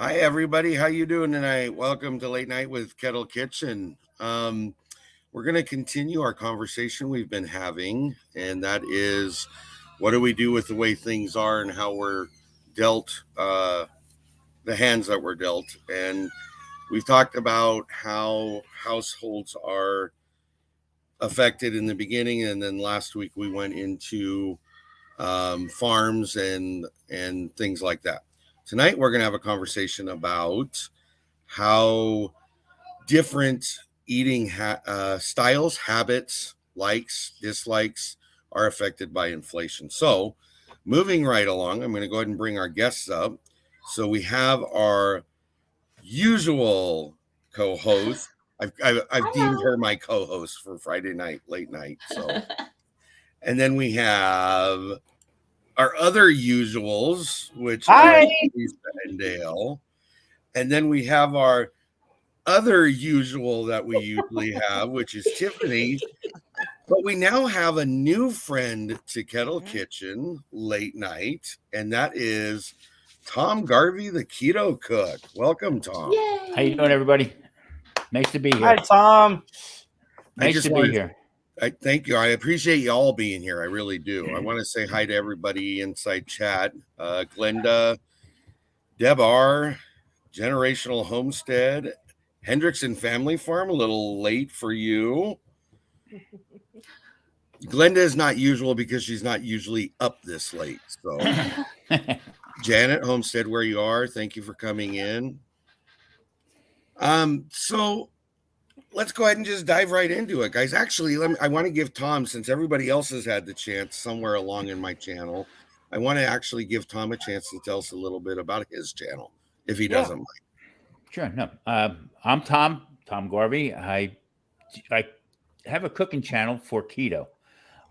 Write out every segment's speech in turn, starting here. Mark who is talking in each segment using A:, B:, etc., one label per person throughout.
A: Hi everybody, how you doing tonight? Welcome to Late Night with Kettle Kitchen. We're going to continue our conversation we've been having, and that is, what do we do with the way things are and how we're dealt the hands that we're dealt. And we've talked about how households are affected in the beginning, and then last week we went into farms and things like that. Tonight we're going to have a conversation about how different eating styles, habits, likes, dislikes are affected by inflation. So, moving right along, I'm going to go ahead and bring our guests up. So we have our usual co-host. I've deemed her my co-host for Friday night, late night. So, and then we have our other usuals, which are Lisa and Dale. And then we have our other usual that we usually have, which is Tiffany. But we now have a new friend to Kettle Kitchen late night, and that is Tom GARVEY, the keto cook. Welcome, Tom.
B: Yay.
C: How you doing, everybody? Nice to be here.
D: Hi, Tom.
C: Nice to be here.
A: I thank you. I appreciate you all being here. I really do. I want to say hi to everybody inside chat. Glenda, Deb R, Generational Homestead, Hendrickson Family Farm, a little late for you. Glenda is not usual because she's not usually up this late. So, Janet Homestead, where you are, thank you for coming in. So let's go ahead and just dive right into it, guys. Actually, I want to give Tom, since everybody else has had the chance somewhere along in my channel, I want to actually give Tom a chance to tell us a little bit about his channel, if he doesn't mind.
C: Sure. No, I'm Tom GARVEY. I have a cooking channel for keto,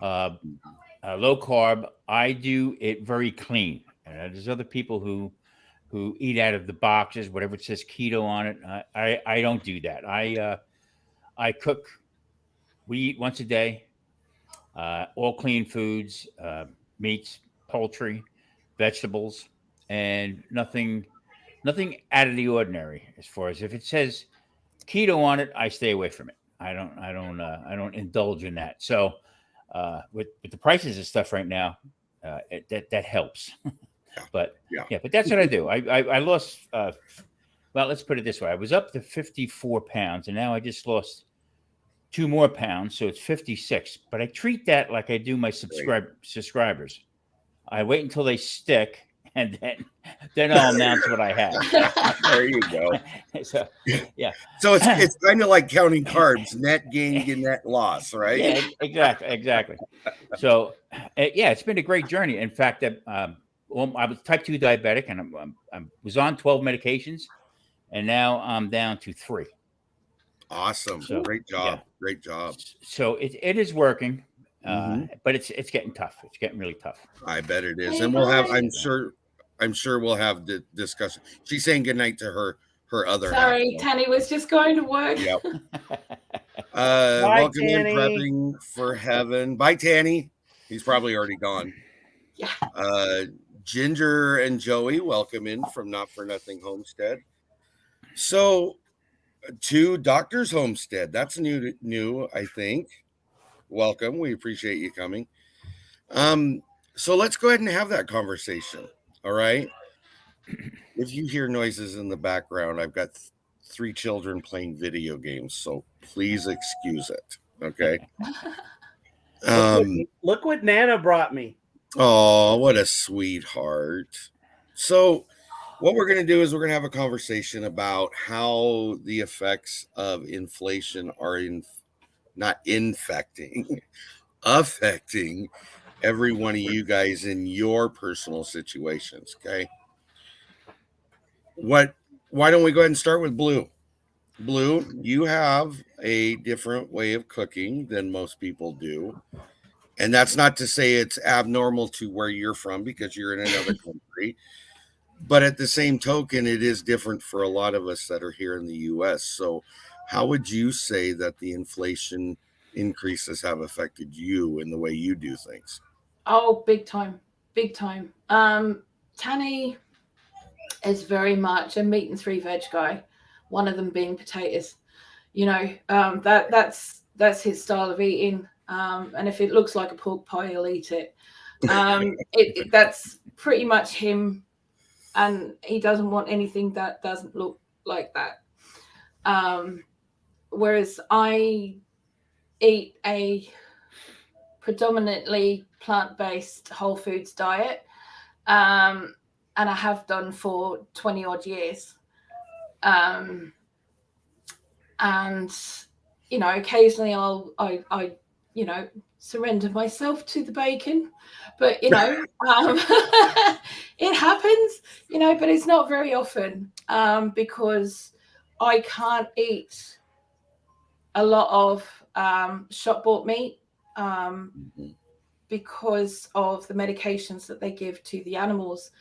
C: low carb. I do it very clean. There's other people who eat out of the boxes, whatever it says keto on it. I don't do that. I cook. We eat once a day, all clean foods, meats, poultry, vegetables, and nothing out of the ordinary. As far as if it says keto on it, I stay away from it. I don't indulge in that. So with the prices of stuff right now, that helps. But but that's what I do. I lost. Well, let's put it this way: I was up to 54 pounds, and now I just lost 2 more pounds, so it's 56. But I treat that like I do my subscribers. I wait until they stick, and then I'll announce what I have.
A: There you go.
C: So
A: it's kind of like counting carbs: net gain, net loss, right?
C: Yeah, exactly. So it's been a great journey. In fact, I was type 2 diabetic, and I was on 12 medications, and now I'm down to 3.
A: Awesome. So, great job. Yeah. Great job.
C: So it is working, but it's getting tough. It's getting really tough.
A: I bet it is. And we'll have, I'm sure we'll have the discussion. She's saying goodnight to her other
B: Sorry, half. Tanny was just going to work.
A: Yep.
D: Bye,
A: welcome
D: Tanny.
A: in Prepping for Heaven. Bye, Tanny. He's probably already gone.
B: Yeah.
A: Ginger and Joey, welcome in from Not For Nothing Homestead. So, to Doctor's Homestead, that's new, I think. Welcome. We appreciate you coming. So let's go ahead and have that conversation. All right. If you hear noises in the background, I've got 3 children playing video games, so please excuse it. Okay.
D: Look what Nana brought me.
A: Oh, what a sweetheart. So what we're going to do is we're going to have a conversation about how the effects of inflation are affecting every one of you guys in your personal situations. Okay. Why don't we go ahead and start with Blue? Blue, you have a different way of cooking than most people do. And that's not to say it's abnormal to where you're from because you're in another country. But at the same token, it is different for a lot of us that are here in the U.S. So how would you say that the inflation increases have affected you in the way you do things?
B: Oh, big time. Big time. Tanny, is very much a meat and 3 veg guy. One of them being potatoes. That's his style of eating. And if it looks like a pork pie, he'll eat it. That's pretty much him, and he doesn't want anything that doesn't look like that. Whereas I eat a predominantly plant-based whole foods diet, and I have done for 20 odd years. And occasionally I surrender myself to the bacon, but it happens, but it's not very often, because I can't eat a lot of shop bought meat, because of the medications that they give to the animals,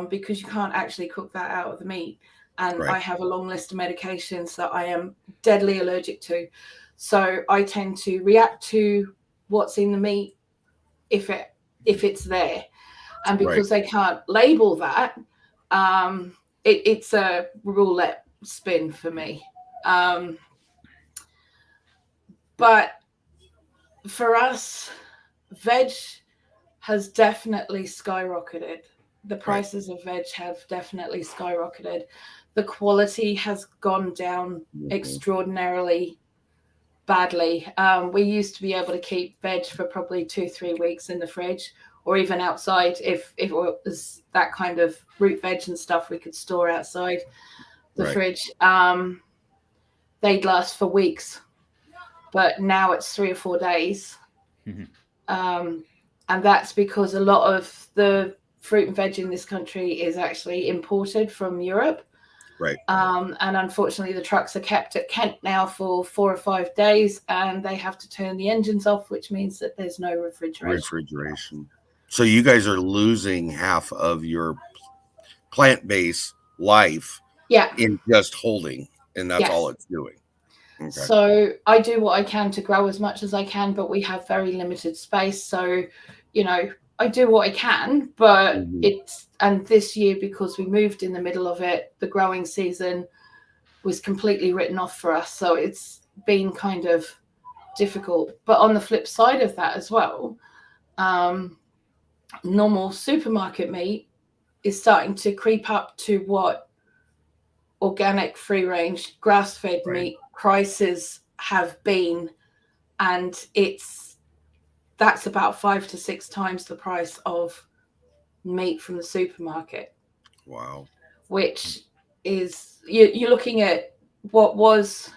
B: because you can't actually cook that out of the meat. And
A: Right.
B: I have a long list of medications that I am deadly allergic to. So I tend to react to what's in the meat if it's there. And because they can't label that, it's a roulette spin for me. But for us, veg has definitely skyrocketed. The prices of veg have definitely skyrocketed. The quality has gone down extraordinarily badly. We used to be able to keep veg for probably 2-3 weeks in the fridge, or even outside. If it was that kind of root veg and stuff, we could store outside the fridge. They'd last for weeks, but now it's 3 or 4 days. And that's because a lot of the fruit and veg in this country is actually imported from Europe.
A: Right.
B: And unfortunately, the trucks are kept at Kent now for 4 or 5 days, and they have to turn the engines off, which means that there's no refrigeration.
A: So you guys are losing half of your plant-based life in just holding, and that's all it's doing. Okay.
B: So I do what I can to grow as much as I can, but we have very limited space. So, I do what I can, but and this year, because we moved in the middle of it, the growing season was completely written off for us. So it's been kind of difficult. But on the flip side of that as well, normal supermarket meat is starting to creep up to what organic, free range, grass-fed meat prices have been, and that's about 5 to 6 times the price of meat from the supermarket.
A: Wow.
B: Which is, you're looking at what was,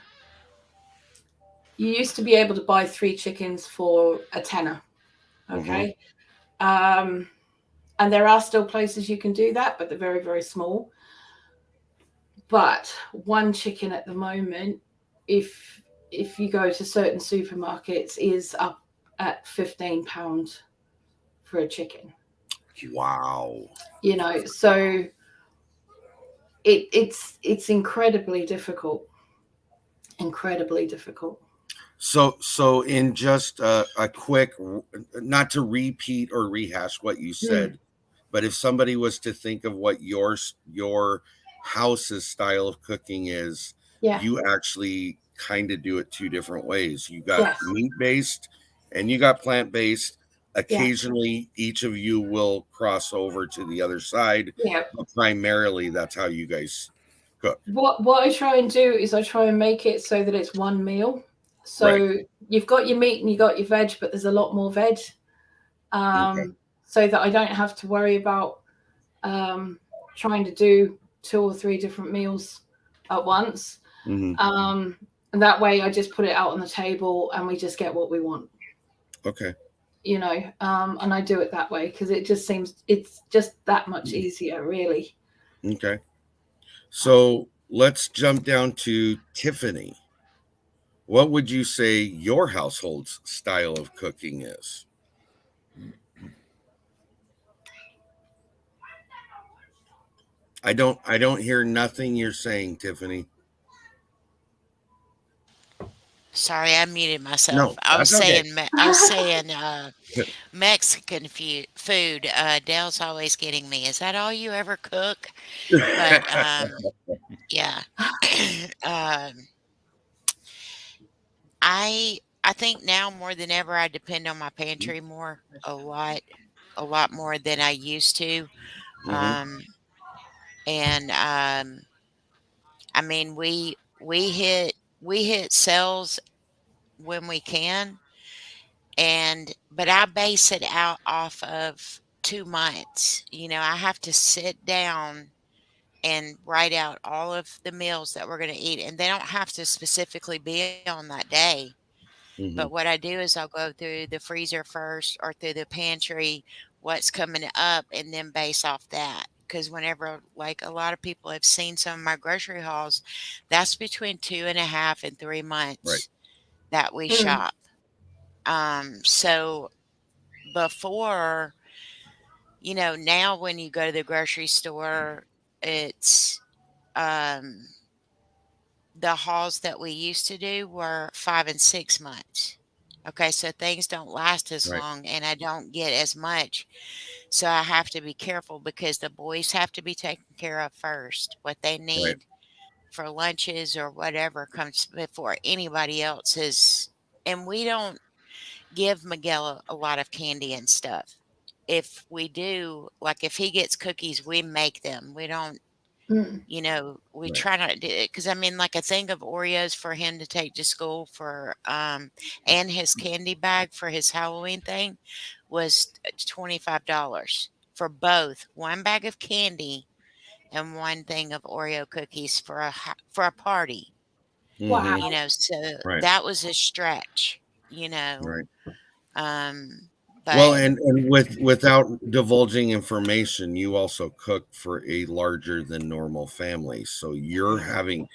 B: you used to be able to buy 3 chickens for a tenner. Okay. And there are still places you can do that, but they're very, very small. But 1 chicken at the moment, if you go to certain supermarkets, is up at £15 for a chicken.
A: Wow.
B: So it's incredibly difficult. Incredibly difficult.
A: So in just a quick, not to repeat or rehash what you said, but if somebody was to think of what your house's style of cooking is, you actually kind of do it 2 different ways. You got meat-based and you got plant-based. Occasionally, each of you will cross over to the other side. But primarily, that's how you guys cook.
B: What I try and do is I try and make it so that it's one meal. So you've got your meat and you got your veg, but there's a lot more veg, so that I don't have to worry about trying to do 2 or 3 different meals at once. And that way I just put it out on the table and we just get what we want.
A: Okay.
B: And I do it that way because it just seems it's just that much easier, really.
A: Okay. So let's jump down to Tiffany. What would you say your household's style of cooking is? I don't hear nothing you're saying, Tiffany.
E: sorry, I muted myself.
A: No, that's okay.
E: I was saying Mexican food. Dale's always getting me. Is that all you ever cook? But yeah. um, I think now more than ever I depend on my pantry more, a lot more than I used to.
A: Hmm.
E: Um, and I mean we hit sales when we can, and but I base it out off of 2 months. You know, I have to sit down and write out all of the meals that we're going to eat, and they don't have to specifically be on that day.
A: Hmm.
E: But what I do is I'll go through the freezer first or through the pantry, what's coming up, and then base off that. Because whenever, like a lot of people have seen some of my grocery hauls, that's between 2.5 and 3
A: Right.
E: months that we
B: Mm.
E: shop. So before, now when you go to the grocery store, it's um, the hauls that we used to do were 5 and 6 months. Okay, so things don't last as
A: Right.
E: long and I don't get as much. So I have to be careful because the boys have to be taken care of first. What they
A: Right.
E: need for lunches or whatever comes before anybody else's. And we don't give Miguel a lot of candy and stuff. If we do, like if he gets cookies, we make them. We don't,
B: Mm.
E: we
A: Right.
E: try not to do it because I mean, like a thing of Oreos for him to take to school and his candy bag for his Halloween thing was $25 for both one bag of candy and one thing of Oreo cookies for for a party.
A: Hmm.
B: Wow.
E: So
A: Right.
E: that was a stretch, you know.
A: Right.
E: Um,
A: Well,
E: but
A: and without divulging information, you also cook for a larger than normal family. So you're
C: Yeah.
A: having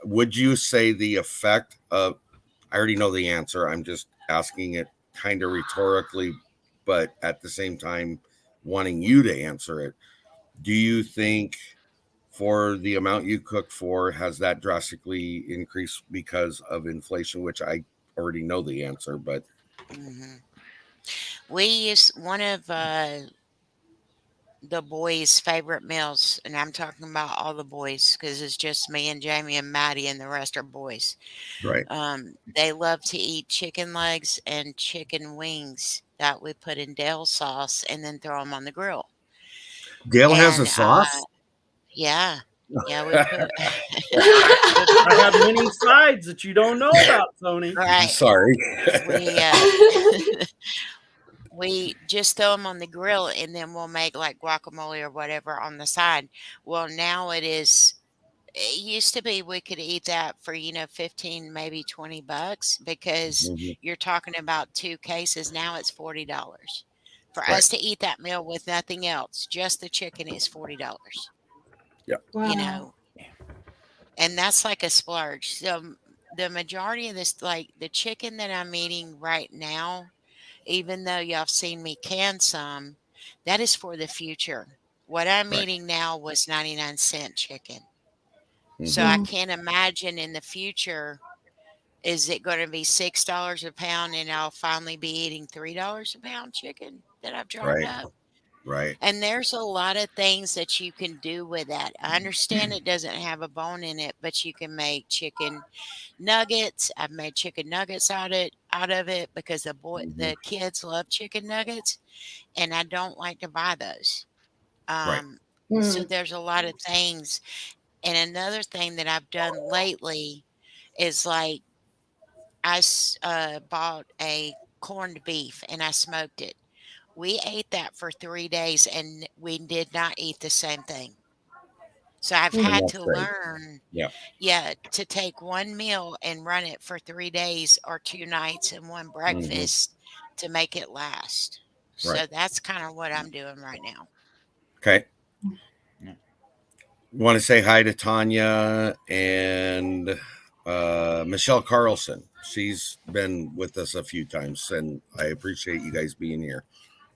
A: would you say the effect of, I already know the answer. I'm just asking it kind of rhetorically, but at the same time wanting you to answer it. Do you think for the amount you cook for, has that drastically increased because of inflation, which I already know the answer, but
E: mhm. We use one of the boys' favorite meals, and I'm talking about all the boys because it's just me and Jamie and Maddie, and the rest are boys.
A: right.
E: They love to eat chicken legs and chicken wings that we put in Dale sauce and then throw them on the grill.
A: Dale has a
E: And
A: sauce?
E: yeah, yeah, we put we
D: I
E: put
D: have many sides that you don't know about, Tony.
E: right.
A: Sorry.
E: We we just throw them on the grill and then we'll make like guacamole or whatever on the side. Well, now it used to be we could eat that for, 15, maybe $20 because
A: Mhm.
E: you're talking about 2 cases. Now it's $40. For
A: Right.
E: us to eat that meal with nothing else, just the chicken is $40,
A: Yeah.
E: you
B: Wow.
E: know, and that's like a splurge. So the majority of this, like the chicken that I'm eating right now, even though y'all seen me can some, that is for the future. What I'm
A: Right.
E: eating now was 99-cent chicken. So
A: Hmm.
E: I
B: Mm.
E: can't imagine in the future, is it going to be $6 a pound and I'll finally be eating $3 a pound chicken that I've chopped
A: Right.
E: up?
A: Right.
E: And there's a lot of things that you can do with that. I understand it doesn't have a bone in it, but you can make chicken nuggets. I've made chicken nuggets out of it because
A: Hmm.
E: the kids love chicken nuggets, and I don't like to buy those.
A: Right.
E: Um, so
B: Mm.
E: there's a lot of things. And another thing that I've done lately is like bought a corned beef and I smoked it. We ate that for 3 days and we did not eat the same thing. So I've
B: Mm.
A: And
E: had
A: that's
E: to
A: great.
E: learn,
A: Yeah.
E: yeah, to take one meal and run it for 3 days or 2 nights and one
A: Hmm.
E: breakfast to make it last.
A: Right.
E: So that's kind of what I'm doing right now.
A: Okay.
C: Yeah.
A: Want to say hi to Tanya and Michelle Carlson. She's been with us a few times, and I appreciate you guys being here.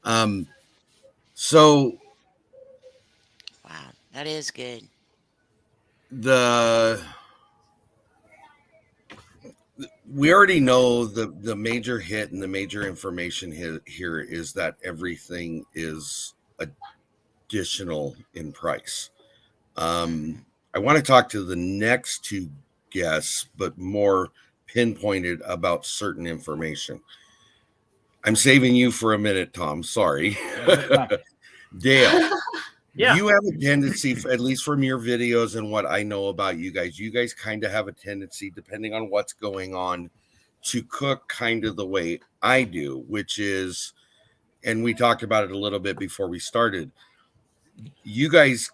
A: Um, so
E: Wow, that is good.
A: the we already know the major hit and the major information here is that everything is additional in price. I want to talk to the next two guests, but more pinpointed about certain information. I'm saving you for a minute, Tom. Sorry. Dale,
D: Yeah.
A: you have a tendency, at least from your videos and what I know about you guys kind of have a tendency, depending on what's going on, to cook kind of the way I do, which is, and we talked about it a little bit before we started, you guys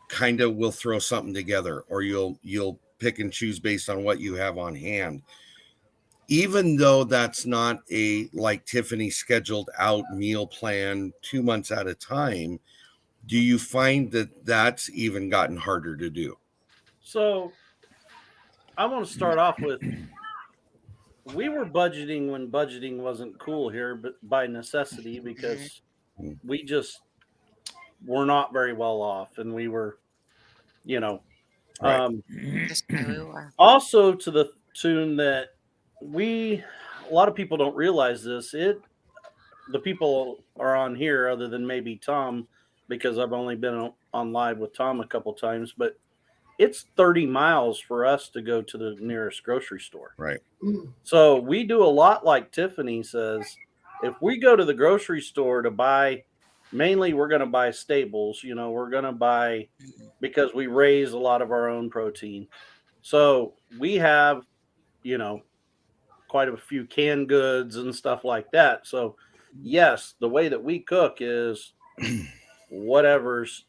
A: kind of will throw something together, or you'll pick and choose based on what you have on hand. Even though that's not a, like Tiffany, scheduled out meal plan 2 months at a time, do you find that that's even gotten harder to do?
D: So I want to start off with, we were budgeting when budgeting wasn't cool here, but by necessity, because we just were not very well off, and we were, you know,
A: Right.
E: Just the way we were.
D: also to the tune that a lot of people don't realize this. The people are on here, other than maybe Tom, because I've only been on live with Tom a couple times, but it's 30 miles for us to go to the nearest grocery store.
A: Right.
D: So we do a lot like Tiffany says. If we go to the grocery store to buy, mainly we're going to buy staples, we're going to buy, because we raise a lot of our own protein. So we have, quite a few canned goods and stuff like that. So yes, the way that we cook is whatever's,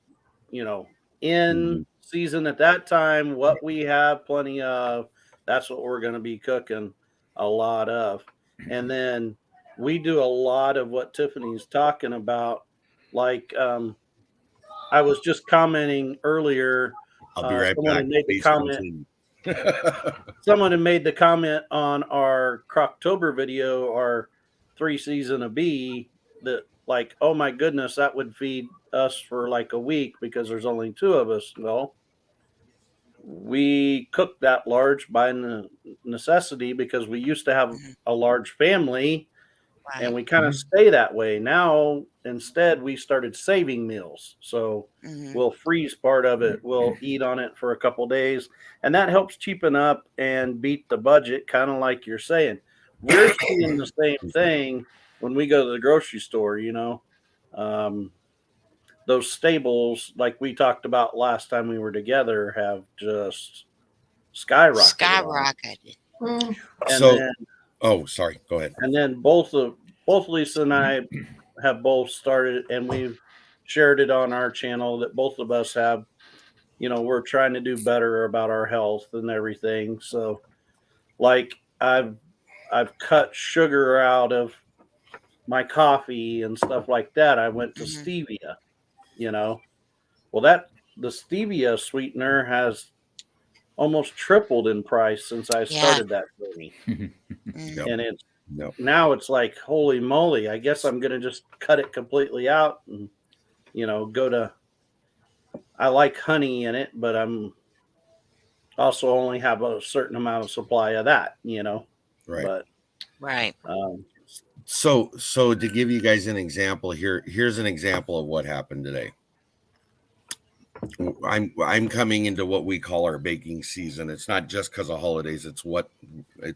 D: in season at that time, what we have plenty of, that's what we're going to be cooking a lot of. And then we do a lot of what Tiffany's talking about. Like, I was just commenting earlier.
A: I'll be right back.
D: Someone had made the comment on our Croctober video, our 3 season of bee, that like, oh my goodness, that would feed us for like a week because there's only 2 of us. Well, we cook that large by necessity because we used to have a large family, and we kind of stay that way. Now, instead, we started saving meals. So we'll freeze part of it. We'll eat on it for a couple days. And that helps cheapen up and beat the budget, kind of like you're saying. We're seeing the same thing when we go to the grocery store, those staples, like we talked about last time we were together, have just skyrocketed.
A: Sorry, go ahead.
D: And then both Lisa and I have both started, and we've shared it on our channel that both of us have, we're trying to do better about our health and everything. So like I've cut sugar out of my coffee and stuff like that. I went to stevia, well, the stevia sweetener has almost tripled in price since I started that journey. And it's, now it's like, holy moly, I guess I'm going to just cut it completely out and, go to, I like honey in it, but I'm also only have a certain amount of supply of that,
A: Right.
D: But,
E: right.
A: So to give you guys an example here's an example of what happened today. I'm coming into what we call our baking season. It's not just because of holidays. It's what it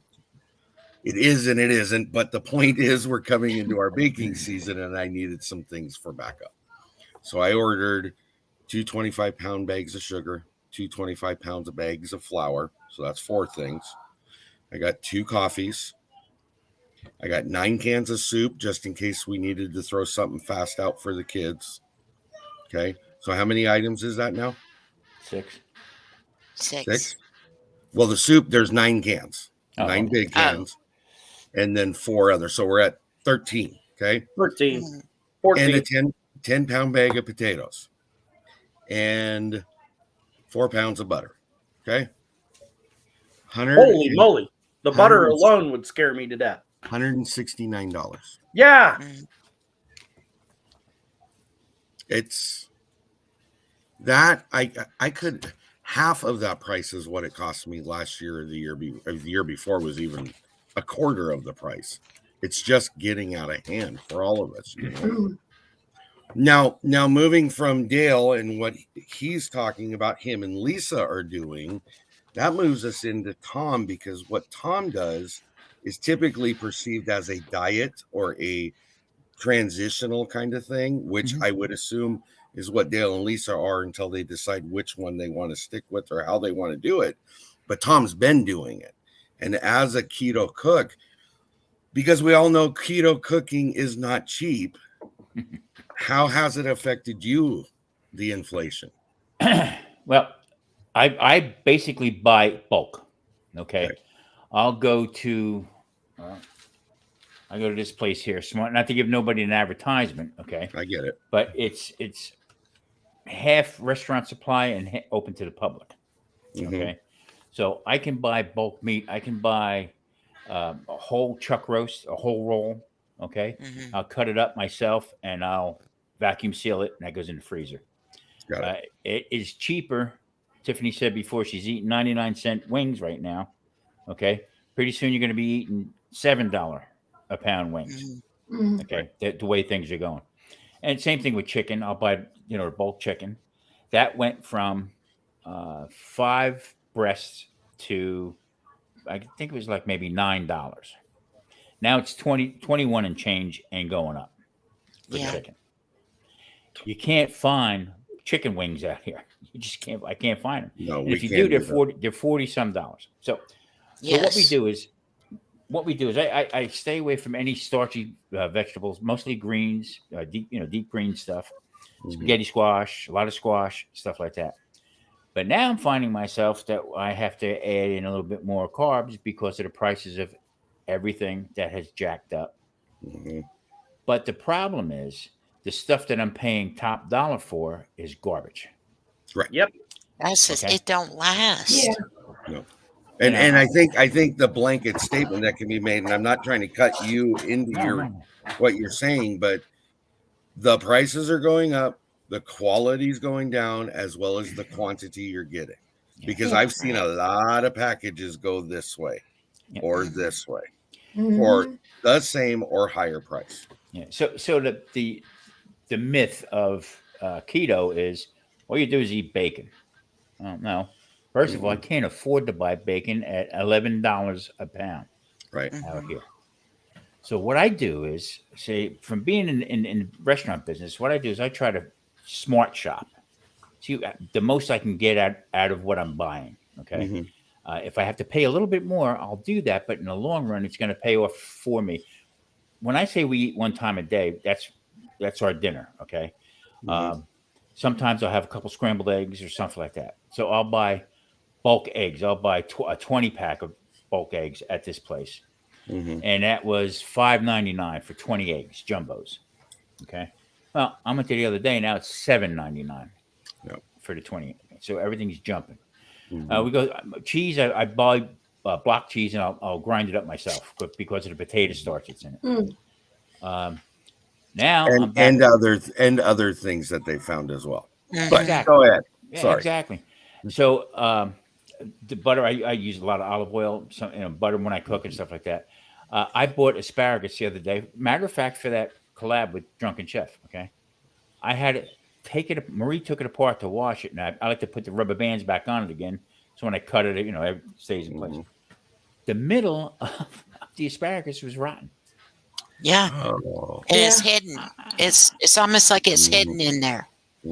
A: is and it isn't. But the point is, we're coming into our baking season, and I needed some things for backup. So I ordered 2 25-pound bags of sugar, 2 25-pounds of bags of flour. So that's 4 things. I got 2 coffees. I got 9 cans of soup, just in case we needed to throw something fast out for the kids. Okay. So how many items is that now?
E: 6.
A: Well, the soup, there's 9 cans, 9 big cans, and then 4 others. So we're at 13. Okay.
D: 14.
A: And a 10-pound bag of potatoes and 4 pounds of butter. Okay.
D: Holy moly. The butter alone would scare me to death.
A: $169.
D: Yeah.
A: It's that I could. half of that price is what it cost me last year or the year before was even a quarter of the price. It's just getting out of hand for all of us, you know. Now moving from Dale and what he's talking about, him and Lisa are doing, that moves us into Tom, because what Tom does is typically perceived as a diet or a transitional kind of thing, which I would assume is what Dale and Lisa are until they decide which one they want to stick with or how they want to do it. But Tom's been doing it. And as a keto cook, because we all know keto cooking is not cheap, how has it affected you, the inflation?
C: Well, I basically buy bulk. Okay. I'll go to this place here. Smart, not to give nobody an advertisement. Okay.
A: I get it.
C: But it's half restaurant supply and open to the public. Okay. So I can buy bulk meat. I can buy a whole chuck roast, a whole roll. Okay. I'll cut it up myself and I'll vacuum seal it, and that goes in the freezer. It is cheaper. Tiffany said before she's eating 99-cent wings right now. Okay. Pretty soon you're going to be eating $7 a pound wings. Okay. The way things are going. And same thing with chicken. I'll buy, bulk chicken. That went from 5 breasts to, I think it was like maybe $9. Now it's 21 and change and going up for chicken. You can't find chicken wings out here. You just can't. I can't find them. No, and if you do, they're $40 some. So what we do is I stay away from any starchy vegetables, mostly greens, deep green stuff, spaghetti squash, a lot of squash, stuff like that. But now I'm finding myself that I have to add in a little bit more carbs because of the prices of everything that has jacked up. But the problem is, the stuff that I'm paying top dollar for is garbage.
A: Right.
D: Yep.
E: That's just, it don't last.
B: Yeah.
A: No. And I think the blanket statement that can be made, and I'm not trying to cut you into what you're saying, but the prices are going up, the quality is going down, as well as the quantity you're getting. Because I've seen a lot of packages go this way or this way, or the same or higher price.
C: Yeah. So the myth of keto is all you do is eat bacon. No. First of all, I can't afford to buy bacon at $11 a pound out here. So what I do is, say, from being in the restaurant business, what I do is I try to smart shop. See the most I can get out of what I'm buying. Okay. If I have to pay a little bit more, I'll do that. But in the long run, it's going to pay off for me. When I say we eat one time a day, that's our dinner. Okay. Sometimes I'll have a couple scrambled eggs or something like that. So I'll buy bulk eggs. I'll buy a 20-pack of bulk eggs at this place. And that was $5.99 for 20 eggs, jumbos. Okay. Well, I went there the other day. Now it's $7.99 for the 20. So everything's jumping. We go cheese. I buy block cheese and I'll grind it up myself because of the potato starch that's in it. Now
A: and other things that they found as well. But
C: exactly.
A: Go ahead.
C: Yeah,
A: Sorry.
C: Exactly. So the butter, I use a lot of olive oil, butter when I cook and stuff like that. I bought asparagus the other day. Matter of fact, for that collab with Drunken Chef. Okay, I had it. Marie took it apart to wash it, and I like to put the rubber bands back on it again. So when I cut it, it stays in place. The middle of the asparagus was rotten.
E: Yeah, and it's hidden. It's almost like it's hidden in there.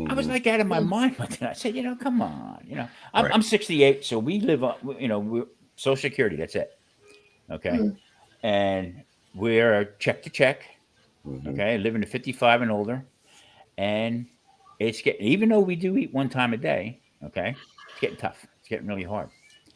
C: I was like out of my mind with it. I said, come on. I'm 68, so we live on, we're Social Security. That's it. Okay, and we're check to check. Okay, living to 55 and older, and it's getting. Even though we do eat one time a day, okay, it's getting tough. It's getting really hard.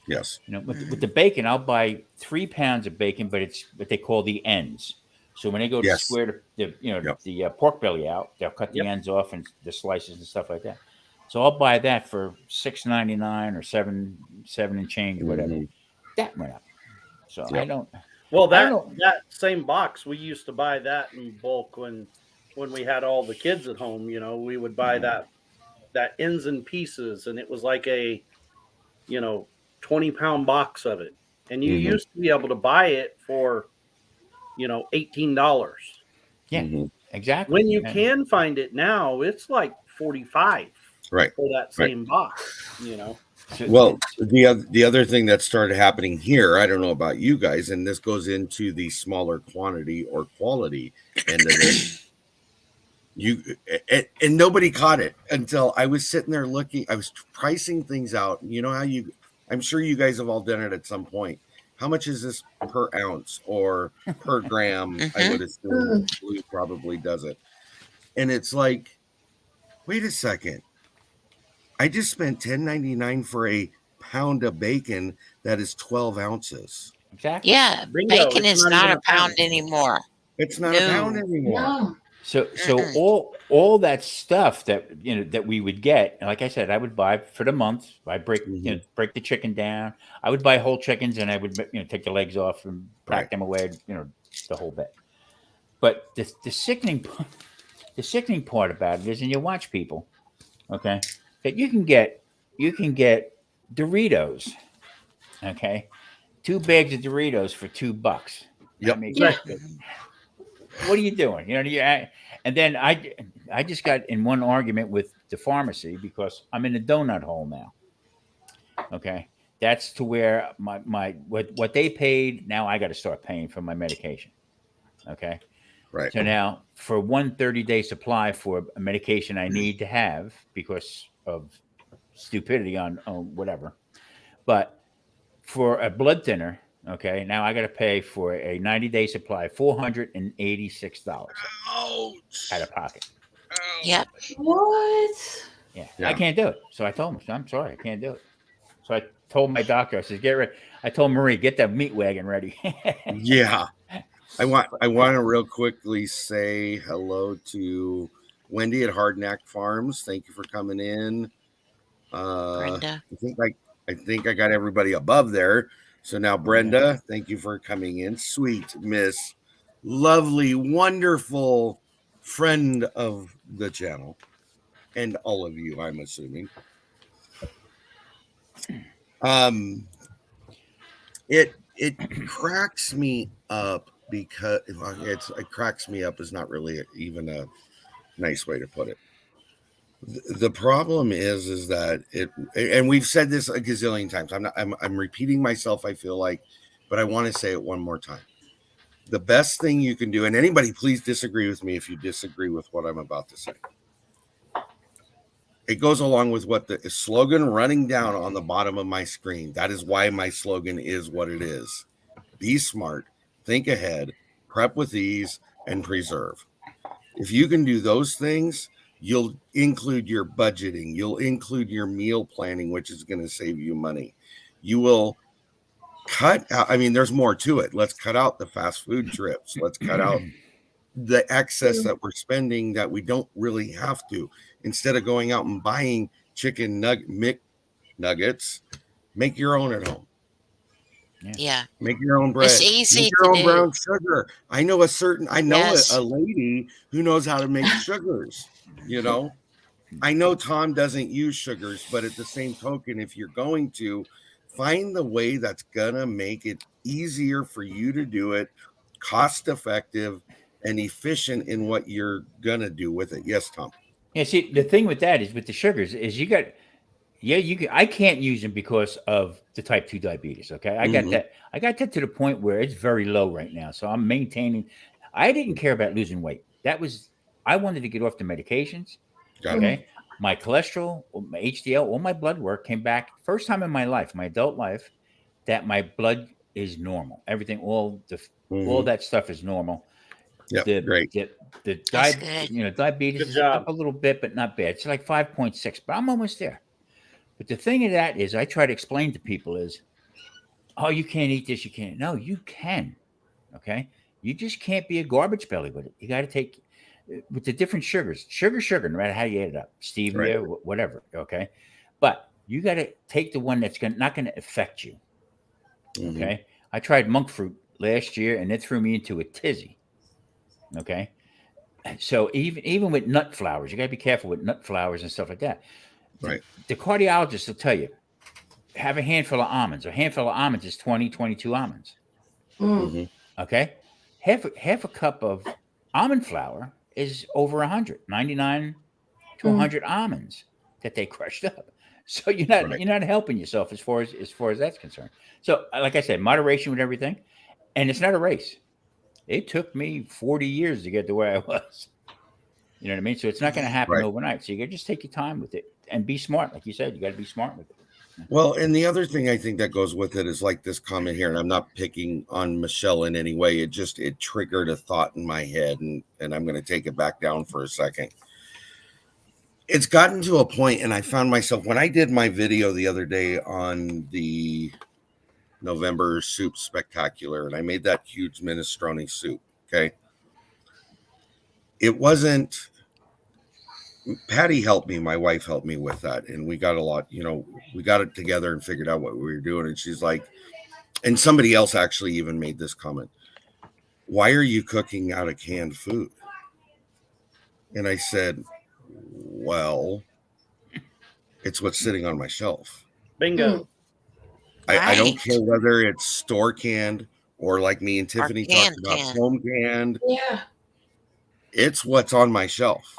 A: Yes.
C: With the bacon, I'll buy 3 pounds of bacon, but it's what they call the ends. So when they go to square the pork belly out, they'll cut the ends off and the slices and stuff like that. So I'll buy that for $6.99 or $7 and change, or whatever. That went up. So I don't.
D: Well, that same box, we used to buy that in bulk when we had all the kids at home. We would buy that ends and pieces, and it was like a 20-pound box of it. And you
A: Mhm.
D: used to be able to buy it for, $18.
C: Yeah,
A: Mhm.
C: exactly.
D: When you
C: And-
D: can find it now, it's like 45
A: Right.
D: for that
A: Right.
D: same box,
C: so-
A: Well, the other thing that started happening here, I don't know about you guys, and this goes into the smaller quantity or quality end of it. And nobody caught it until I was sitting there looking. I was pricing things out. You know how I'm sure you guys have all done it at some point. How much is this per ounce or per gram? I would assume Blue probably does it. And it's like, wait a second. I just spent $10.99 for a pound of bacon that is 12 ounces.
C: exactly.
E: Yeah,
D: Bingo,
E: bacon
D: it's
E: is
D: not
E: not
D: even
E: a
D: a pound.
E: pound anymore.
A: It's not a pound
E: No.
A: anymore.
B: No.
C: So
E: Mm-mm.
C: all that stuff that that we would get, and like I said, I would buy for the month. I break break the chicken down. I would buy whole chickens, and I would take the legs off and pack
A: Right.
C: them away. The whole bit. But the sickening part about it is, and you watch people, okay, that you can get Doritos, okay, 2 bags of Doritos for $2.
A: Yep.
C: I mean,
B: Yeah.
C: what are you doing? And then I just got in one argument with the pharmacy because I'm in a donut hole now. Okay, that's to where my what they paid. Now I got to start paying for my medication. Okay,
A: Right.
C: so now for 130-day supply for a medication I need to have because of stupidity on whatever, but for a blood thinner. Okay, now I got to pay for a 90-day supply, $486
A: Ouch.
C: out of pocket.
E: Yep.
B: What?
C: Yeah,
A: Yeah.
C: I can't do it. So I told him, I'm sorry, I can't do it. So I told my doctor, I said, get ready. I told Marie, get that meat wagon ready.
A: Yeah. I want to real quickly say hello to Wendy at Hardnack Farms. Thank you for coming in.
E: Brenda.
A: I think I got everybody above there. So now Brenda, thank you for coming in. Sweet Miss, lovely, wonderful friend of the channel. And all of you, I'm assuming. It cracks me up because it cracks me up is not really even a nice way to put it. The problem is that and we've said this a gazillion times. I'm repeating myself, I feel like, but I want to say it one more time. The best thing you can do, and anybody please disagree with me if you disagree with what I'm about to say. It goes along with what the slogan running down on the bottom of my screen. That is why my slogan is what it is. Be smart, think ahead, prep with ease, and preserve. If you can do those things, you'll include your budgeting, you'll include your meal planning, which is going to save you money. You will cut out, I mean, there's more to it. Let's cut out the fast food trips. Let's cut out the excess that we're spending that we don't really have to. Instead of going out and buying chicken McNuggets, make your own at home.
E: Yeah.
A: Make your own bread.
E: It's easy
A: Make your
E: to
A: own
E: do.
A: brown sugar. I know
E: Yes.
A: a lady who knows how to make sugars. I know Tom doesn't use sugars, but at the same token, if you're going to find the way that's gonna make it easier for you to do it, cost effective and efficient in what you're gonna do with it. Yes, Tom.
C: Yeah, see, the thing with that is with the sugars is you can. I can't use them because of the type 2 diabetes. Okay. I got that to the point where it's very low right now. So I'm maintaining. I didn't care about losing weight. I wanted to get off the medications.
A: Got
C: Okay.
A: it.
C: My cholesterol, my HDL, all my blood work came back. First time in my life, my adult life, that my blood is normal. Everything, all that stuff is normal.
A: Yeah, great.
E: That's good.
C: Diabetes
D: Good
C: is
D: job.
C: up a little bit, but not bad. It's like 5.6, but I'm almost there. But the thing of that is, I try to explain to people is, oh, you can't eat this. You can't. No, you can. Okay. You just can't be a garbage belly with it. You got to take with the different sugars, sugar, no matter how you add it up, stevia, whatever. Okay. But you got to take the one that's not going to affect you. Okay. I tried monk fruit last year and it threw me into a tizzy. Okay. So even with nut flowers, you got to be careful with nut flowers and stuff like that.
A: Right.
C: The cardiologist will tell you, have a handful of almonds. A handful of almonds is 20, 22 almonds.
A: Mhm.
C: Okay. Half a cup of almond flour is over 100, 99 to 100 almonds that they crushed up. So
A: Right.
C: you're not helping yourself as far as that's concerned. So like I said, moderation with everything, and it's not a race. It took me 40 years to get to where I was. You know what I mean? So it's not going to happen
A: Right.
C: overnight. So you got to just take your time with it and be smart. Like you said, you got to be smart with it.
A: Well, and the other thing I think that goes with it is like this comment here, and I'm not picking on Michelle in any way. It triggered a thought in my head, and I'm going to take it back down for a second. It's gotten to a point, and I found myself when I did my video the other day on the November soup spectacular, and I made that huge minestrone soup. Okay. It wasn't Patty helped me, my wife helped me with that, and we got a lot, we got it together and figured out what we were doing. And she's like, and somebody else actually even made this comment, why are you cooking out of canned food? And I said, well, it's what's sitting on my shelf.
D: Bingo.
A: I don't
E: Right.
A: care whether it's store canned or like me and Tiffany talked about
E: canned.
A: home canned.
B: Yeah.
A: It's what's on my shelf.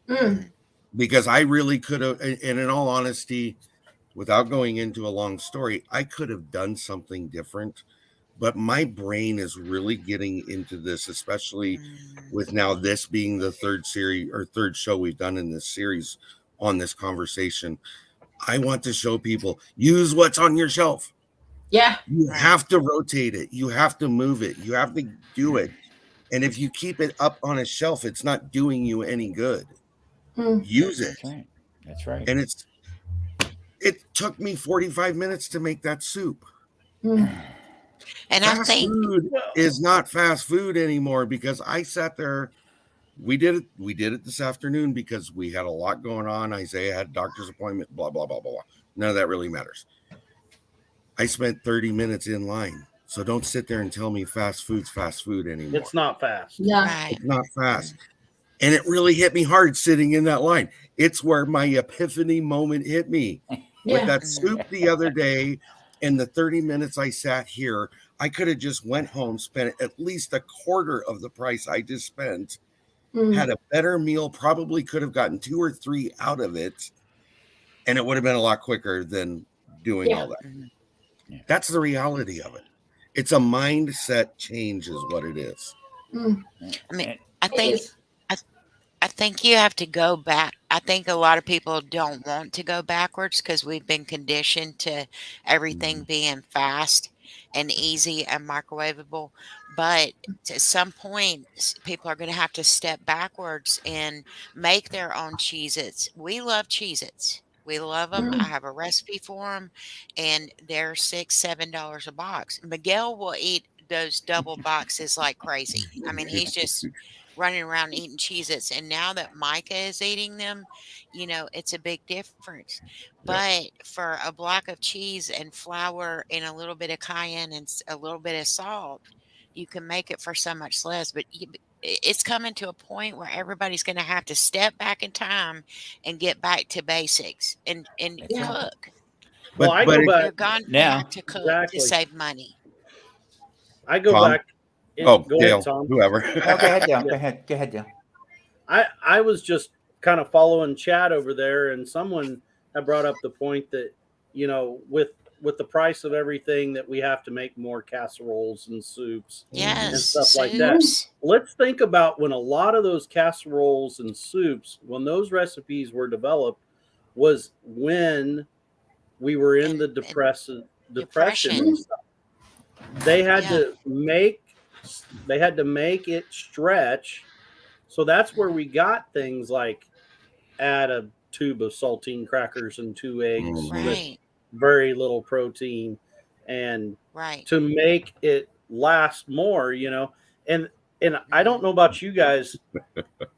B: Mm.
A: Because I really could have, and in all honesty, without going into a long story, I could have done something different. But my brain is really getting into this, especially with now this being the third series or third show we've done in this series on this conversation. I want to show people, use what's on your shelf.
B: Yeah.
A: You
E: Right.
A: have to rotate it. You have to move it. You have to do it. And if you keep it up on a shelf, it's not doing you any good. Use it.
C: That's right. That's right.
A: And it took me 45 minutes to make that soup.
E: And I
A: Fast
E: think
A: food is not fast food anymore because I sat there. We did it this afternoon because we had a lot going on. Isaiah had a doctor's appointment, blah, blah, blah, blah, blah. None of that really matters. I spent 30 minutes in line. So don't sit there and tell me fast food's fast food anymore.
D: It's not fast.
B: Yeah.
E: right.
A: It's not fast. And it really hit me hard sitting in that line. It's where my epiphany moment hit me. With
B: Yeah.
A: that soup the other day and the 30 minutes I sat here, I could have just went home, spent at least a quarter of the price I just spent, had a better meal, probably could have gotten 2 or 3 out of it, and it would have been a lot quicker than doing all that.
C: Yeah.
A: That's the reality of it. It's a mindset change is what it is.
E: I mean, I
B: It
E: think
B: is.
E: I think you have to go back. I think a lot of people don't want to go backwards because we've been conditioned to everything being fast and easy and microwavable. But to some point, people are going to have to step backwards and make their own Cheez-Its. We love Cheez-Its. We love them. I have a recipe for them, and they're $6, $7 a box. Miguel will eat those double boxes like crazy. I mean, he's just running around eating Cheez-Its. And now that Micah is eating them, it's a big difference. But for a block of cheese and flour and a little bit of cayenne and a little bit of salt, you can make it for so much less. But it's coming to a point where everybody's going to have to step back in time and get back to basics and
C: That's right.
E: cook.
D: Well, I
A: But
D: go
A: it-
E: You're
D: back.
E: going to
C: Now-
E: have to cook
D: Exactly.
E: to save money.
D: I go
A: Tom?
D: back.
A: Oh,
D: Go
A: Dale,
D: ahead, Tom.
A: whoever.
C: No, go ahead, Dale. Go ahead, Dale.
D: I was just kind of following Chad over there, and someone had brought up the point that with the price of everything that we have to make more casseroles and soups
E: Yes,
D: and stuff like that.
E: soups.
D: Let's think about when a lot of those casseroles and soups, when those recipes were developed, was when we were in the depression and stuff. They had to make it stretch. So that's where we got things like add a tube of saltine crackers and 2 eggs with
E: Right,
D: very little protein, and
E: right.
D: to make it last more, and I don't know about you guys.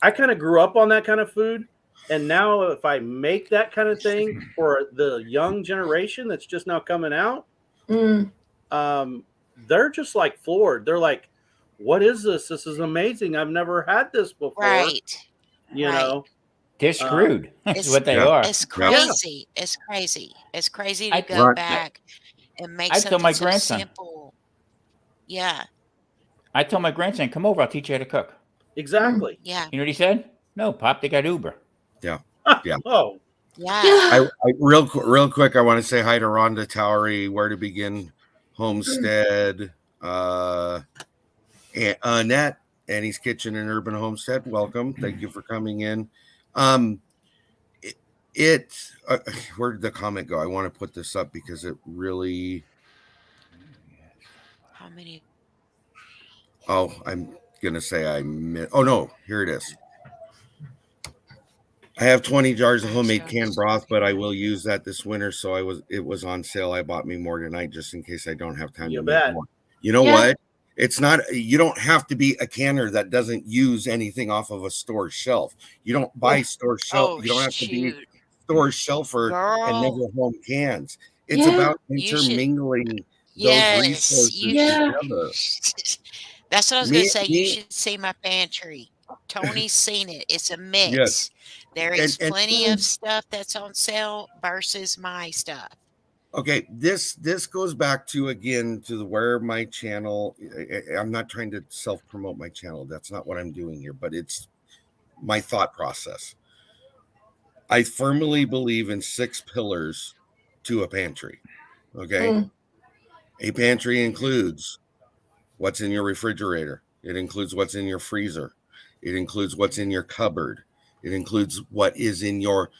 D: I kind of grew up on that kind of food. And now if I make that kind of thing for the young generation that's just now coming out, they're just like floored. They're like, what is this? This is amazing. I've never had this before.
E: Right.
D: You know?
C: They're screwed. That's
E: It's
C: what they
A: Yeah.
C: are.
E: it's crazy. It's crazy. It's crazy to
C: I
E: go
A: Right.
E: back and make
C: I told
E: something
C: my
E: so
C: grandson.
E: simple. Yeah,
C: I told my grandson, "Come over. I'll teach you how to cook."
D: Exactly.
E: yeah,
C: You know what he said? No, Pop. They got Uber.
A: Yeah. Yeah.
D: Oh,
E: yeah.
A: I real quick, I want to say hi to Rhonda Towery, Where to Begin, Homestead, and Annette, Annie's Kitchen and Urban Homestead. Welcome. Thank you for coming in. Where did the comment go? I want to put this up because it really.
E: How many?
A: Oh, I'm gonna say oh no, here it is. I have 20 jars of homemade canned broth, but I will use that this winter. So it was on sale. I bought me more tonight just in case I don't have time
D: you
A: to
D: bet.
A: make more. You know
B: Yeah.
A: what? It's not, you don't have to be a canner that doesn't use anything off of a store shelf. You don't buy store shelf.
E: Oh
A: You don't have to be
E: shoot,
A: store shelfer and
E: girl!
A: never home cans. It's
B: Yeah.
A: about
E: You should.
A: intermingling those
E: Yes,
A: resources
E: you.
B: Yeah.
A: together.
E: That's what I was gonna
A: Me,
E: say. You
A: me,
E: should see my pantry. Tony's seen it. It's a
A: yes.
E: mix. There is
A: And
E: plenty of stuff that's on sale versus my stuff.
A: okay, this goes back to again to where my channel. I'm not trying to self promote my channel. That's not what I'm doing here. But it's my thought process. I firmly believe in 6 pillars to a pantry. Okay, a pantry includes what's in your refrigerator. It includes what's in your freezer. It includes what's in your cupboard. It includes what is in your,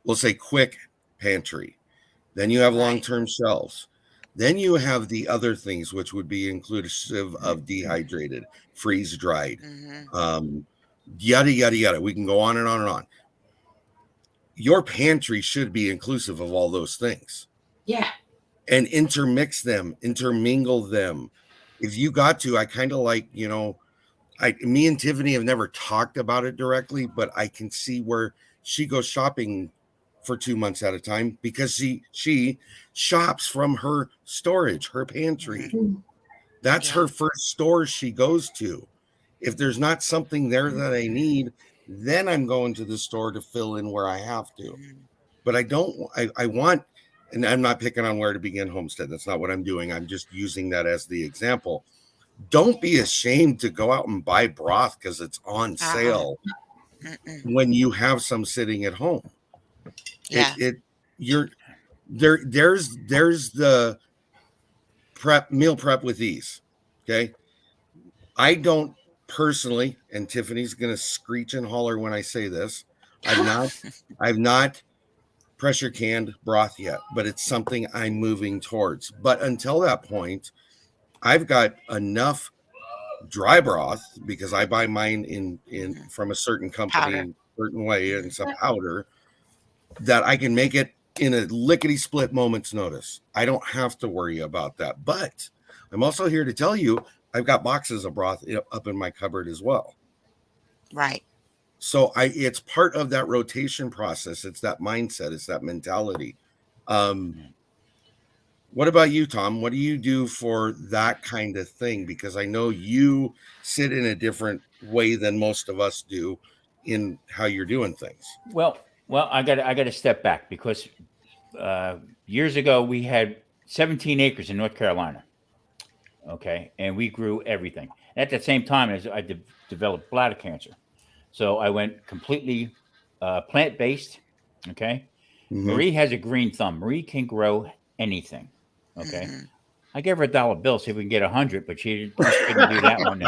A: we'll say, quick pantry. Then you have
E: Right.
A: long-term shelves. Then you have the other things, which would be inclusive of dehydrated, freeze-dried,
E: Mm-hmm.
A: yada, yada, yada. We can go on and on and on. Your pantry should be inclusive of all those things.
B: Yeah.
A: And intermix them, intermingle them. If you got to, I kind of like, me and Tiffany have never talked about it directly, but I can see where she goes shopping for 2 months at a time because she shops from her storage, her pantry.
B: Mm.
A: That's
E: Yeah.
A: her first store she goes to. If there's not something there that I need, then I'm going to the store to fill in where I have to.
E: Mhm.
A: But I want, and I'm not picking on Where to Begin Homestead. That's not what I'm doing. I'm just using that as the example. Don't be ashamed to go out and buy broth because it's on sale
E: Mm-mm.
A: when you have some sitting at home.
E: Yeah.
A: You're there. There's the meal prep with ease. Okay. I don't personally, and Tiffany's gonna screech and holler when I say this. I've not pressure canned broth yet, but it's something I'm moving towards. But until that point, I've got enough dry broth because I buy mine in from a certain company
E: Powder.
A: in a certain way, and it's a powder that I can make it in a lickety split moment's notice. I don't have to worry about that. But I'm also here to tell you I've got boxes of broth up in my cupboard as well.
E: Right.
A: So it's part of that rotation process. It's that mindset. It's that mentality. What about you, Tom? What do you do for that kind of thing? Because I know you sit in a different way than most of us do in how you're doing things.
C: Well, I got to step back because years ago we had 17 acres in North Carolina. Okay, and we grew everything. At the same time as I developed bladder cancer, so I went completely plant based. Okay, Marie has a green thumb. Marie can grow anything. Okay,
E: Mhm.
C: I gave her a dollar bill see if we can get 100, but she couldn't do that one.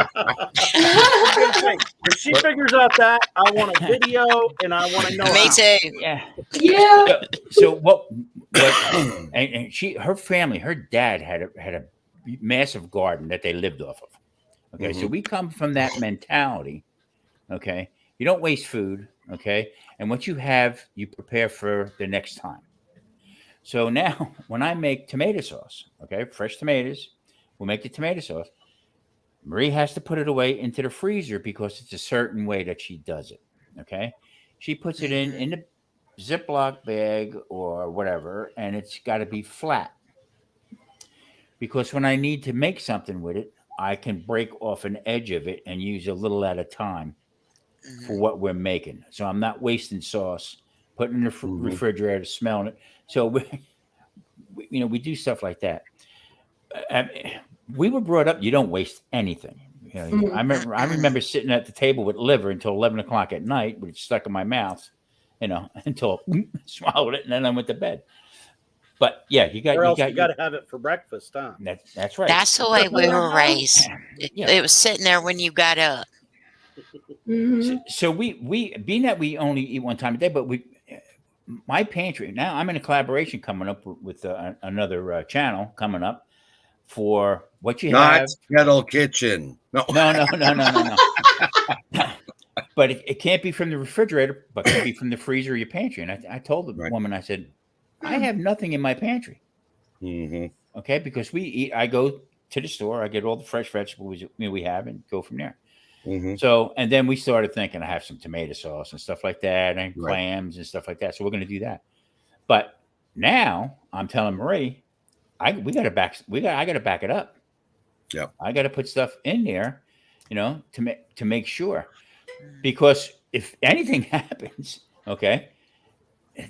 D: If she figures out that, I want a video and I want to know.
E: Me
D: how.
E: too.
C: Yeah.
B: Yeah.
C: So what and her family, her dad had a massive garden that they lived off of. Okay, so we come from that mentality. Okay, you don't waste food. Okay, and what you have, you prepare for the next time. So now, when I make tomato sauce, okay, fresh tomatoes, we'll make the tomato sauce. Marie has to put it away into the freezer because it's a certain way that she does it. Okay, she puts it in the Ziploc bag or whatever, and it's got to be flat. Because when I need to make something with it, I can break off an edge of it and use a little at a time for what we're making. So I'm not wasting sauce, putting it in the refrigerator, smelling it. So we do stuff like that. We were brought up, you don't waste anything. I remember sitting at the table with liver until 11 o'clock at night, which stuck in my mouth, until I swallowed it, and then I went to bed. But yeah, you got
D: to have it for breakfast, huh?
C: That's right.
E: That's the way we were raised. It was sitting there when you got up.
C: So we being that we only eat one time a day, but my pantry now, I'm in a collaboration coming up with another channel coming up for what you have.
A: Kettle Kitchen.
C: No. But it can't be from the refrigerator, but it can be from the freezer or your pantry. And I told the woman, I said, I have nothing in my pantry. Okay, because I go to the store, I get all the fresh vegetables we have, and go from there. So, and then we started thinking I have some tomato sauce and stuff like that, and clams and stuff like that. So we're going to do that. But now I'm telling Marie, I got to back it up.
A: Yeah,
C: I got to put stuff in there, to make sure, because if anything happens, okay,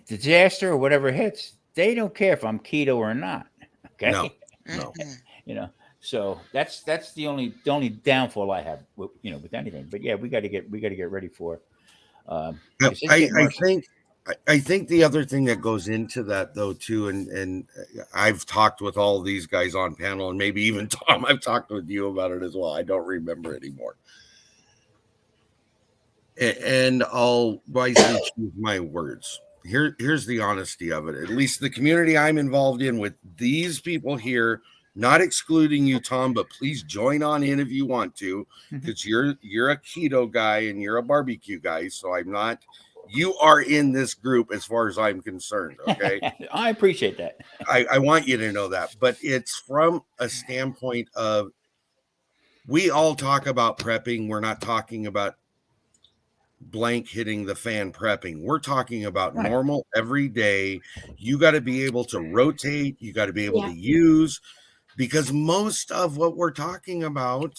C: disaster or whatever hits, they don't care if I'm keto or not. Okay,
A: no.
C: So that's the only downfall I have, with anything. But yeah, we got to get ready for.
A: I think the other thing that goes into that though too, and I've talked with all these guys on panel, and maybe even Tom, I've talked with you about it as well. I don't remember anymore. And I'll wisely choose my words. Here's the honesty of it. At least the community I'm involved in with these people here, not excluding you, Tom, but please join on in if you want to, because you're a keto guy and you're a barbecue guy. So I'm not. You are in this group as far as I'm concerned. Okay.
C: I appreciate that.
A: I want you to know that, but it's from a standpoint of, we all talk about prepping. We're not talking about blank hitting the fan prepping. We're talking about normal everyday. You got to be able to rotate. You got to be able to use, because most of what we're talking about,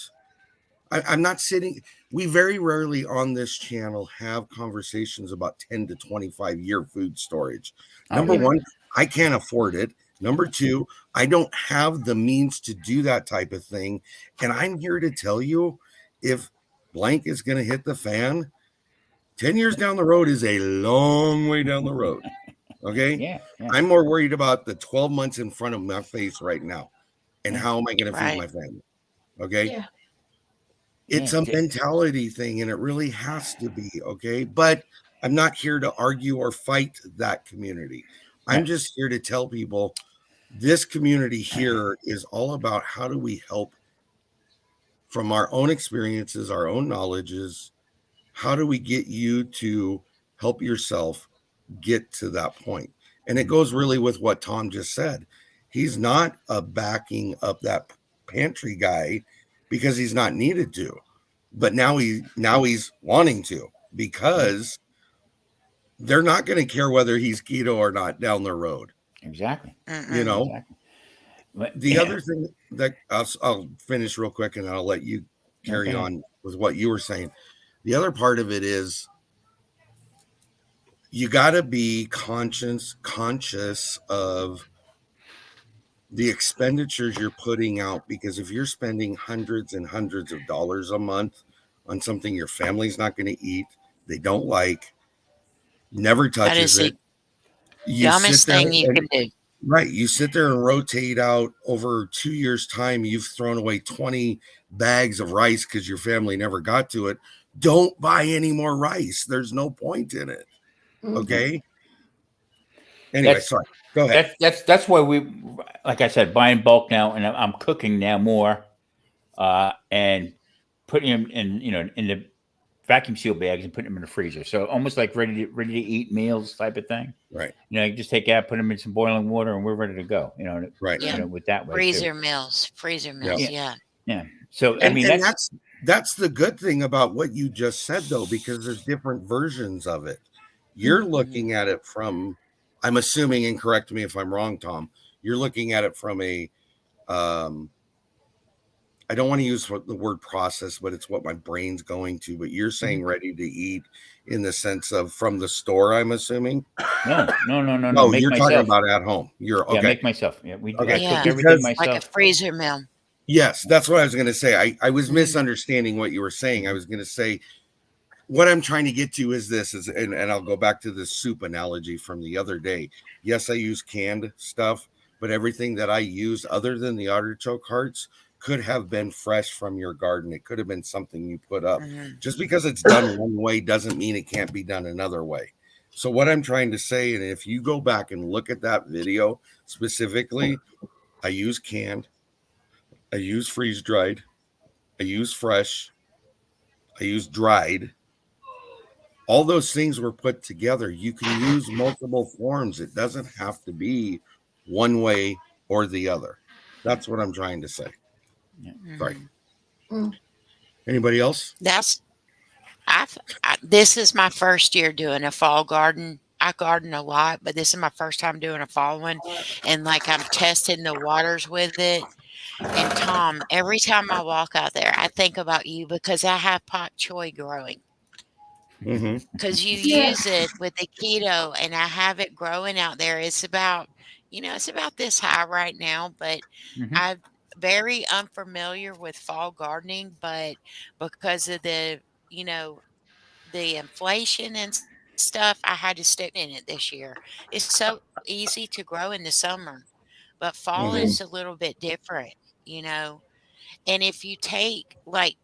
A: I'm not sitting. We very rarely on this channel have conversations about 10 to 25-year food storage. Number one, I can't afford it. Number two, I don't have the means to do that type of thing. And I'm here to tell you, if blank is going to hit the fan, 10 years down the road is a long way down the road. Okay.
C: Yeah.
A: I'm more worried about the 12 months in front of my face right now. And how am I going to feed my family? Okay.
B: Yeah.
A: It's a mentality thing, and it really has to be. Okay. But I'm not here to argue or fight that community. I'm just here to tell people this community here is all about how do we help from our own experiences, our own knowledges. How do we get you to help yourself get to that point? And it goes really with what Tom just said. He's not a backing up that pantry guy because he's not needed to, but now he's wanting to, because they're not going to care whether he's keto or not down the road.
C: Exactly.
A: Exactly. The other thing that I'll finish real quick, and I'll let you carry on with what you were saying. The other part of it is you got to be conscious of the expenditures you're putting out, because if you're spending hundreds and hundreds of dollars a month on something your family's not going to eat, they don't like, never touches it,
E: dumbest thing you can do.
A: Right. You sit there and rotate out over 2 years' time. You've thrown away 20 bags of rice because your family never got to it. Don't buy any more rice. There's no point in it. Okay. Anyway, sorry. Go ahead.
C: That's why we, like I said, buying bulk now, and I'm cooking now more, and putting them in the vacuum seal bags and putting them in the freezer. So almost like ready to eat meals type of thing.
A: Right.
C: You just take out, put them in some boiling water, and we're ready to go.
A: Right.
C: With that way.
E: Freezer meals. Yeah.
C: So
A: that's the good thing about what you just said, though, because there's different versions of it. You're looking at it from, I'm assuming, and correct me if I'm wrong, Tom, you're looking at it from a I don't want to use the word process, but it's what my brain's going to. But you're saying ready to eat in the sense of from the store, I'm assuming.
C: No.
A: No,
C: Make
A: you're talking
C: myself.
A: about at home. You're
C: Yeah,
A: okay.
C: make myself. Yeah,
A: Okay.
C: I cook
E: Yeah.
C: everything
A: Because-
E: Like a
C: myself.
E: freezer meal.
A: Yes, that's what I was going to say. I was
E: Mhm.
A: misunderstanding what you were saying. I was going to say what I'm trying to get to is this and I'll go back to the soup analogy from the other day. Yes, I use canned stuff, but everything that I use other than the artichoke hearts could have been fresh from your garden. It could have been something you put up.
E: Mhm.
A: Just because it's done one way doesn't mean it can't be done another way. So what I'm trying to say, and if you go back and look at that video specifically, I use canned, I use freeze dried, I use fresh, I use dried. All those things were put together. You can use multiple forms. It doesn't have to be one way or the other. That's what I'm trying to say. Sorry.
E: Mhm.
A: Anybody else?
E: This is my first year doing a fall garden. I garden a lot, but this is my first time doing a fall one. And like I'm testing the waters with it. And Tom, every time I walk out there, I think about you because I have pak choi growing.
A: Mm-hmm.
E: Because you
B: Yeah.
E: use it with the keto, and I have it growing out there. It's about, it's about this high right now, but
C: Mhm.
E: I'm very unfamiliar with fall gardening. But because of the inflation and stuff, I had to stick in it this year. It's so easy to grow in the summer, but fall
A: Mhm.
E: is a little bit different, you know. And if you take like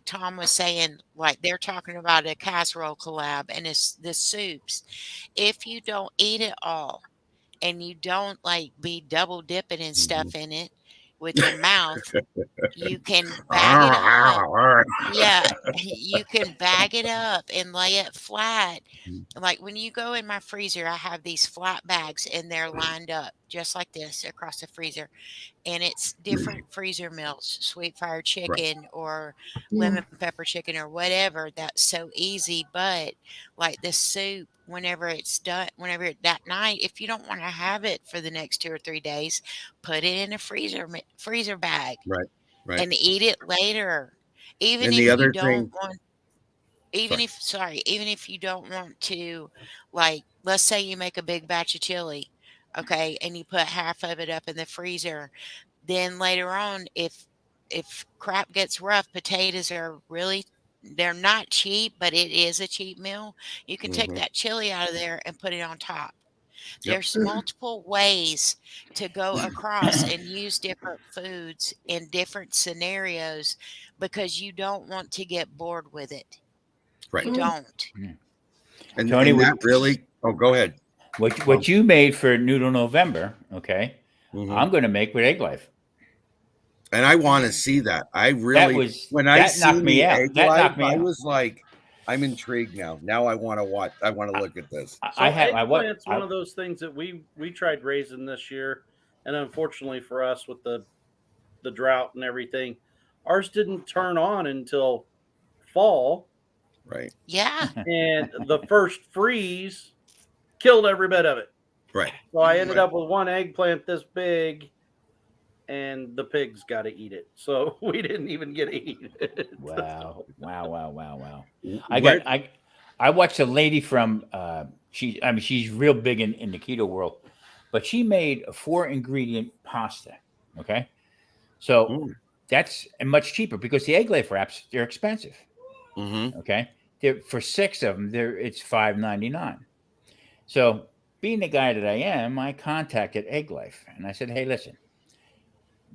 E: Tom was saying, like they're talking about a casserole collab and it's the soups. If you don't eat it all and you don't like be double dipping and stuff in it with your mouth, you can bag it up. Yeah, you can bag it up and lay it flat. Like when you go in my freezer, I have these flat bags and they're lined up just like this across the freezer. And it's different freezer meals, sweet fire chicken or lemon pepper chicken or whatever. That's so easy. But like the soup, whenever it's done, whenever that night, if you don't want to have it for the next 2 or 3 days, put it in a freezer bag
A: Right. Right.
E: and eat it later. Even
A: And the
E: if you
A: other
E: don't
A: thing,
E: want
A: sorry.
E: even if you don't want to, like, let's say you make a big batch of chili, okay, and you put half of it up in the freezer, then later on, if crap gets rough, potatoes are really they're not cheap, but it is a cheap meal. You can take
A: Mhm.
E: that chili out of there and put it on top.
A: Yep.
E: There's multiple ways to go across and use different foods in different scenarios because you don't want to get bored with it.
A: Right.
E: You don't.
A: And
C: Tony,
A: that really. Oh, go ahead.
C: what you made for Noodle November, okay?
A: Mhm.
C: I'm going to make with Egg Life.
A: And I want to
E: Mhm.
A: see that. I really, when I
C: that knocked
A: seen
C: me
A: the
C: out.
A: egg
C: That
A: life,
C: knocked me
A: I
C: out.
A: was like, I'm intrigued now. Now I want to watch. I want to look at this.
D: So eggplant's one
C: I-
D: of those things that we tried raising this year, and unfortunately for us with the drought and everything, ours didn't turn on until fall,
A: Right.
E: Yeah.
D: and the first freeze killed every bit of it.
A: Right.
D: So I ended
A: Right.
D: up with one eggplant this big, and the pigs got to eat it. So we didn't even get to eat it.
C: Wow.
A: Where-
C: I watched a lady from she's real big in the keto world, but she made a 4-ingredient pasta. Okay. So
A: Mm.
C: that's much cheaper because the egg life wraps, they're expensive.
A: Mhm.
C: Okay. For 6 of them, it's $5.99. So being the guy that I am, I contacted Egg Life and I said, hey, listen,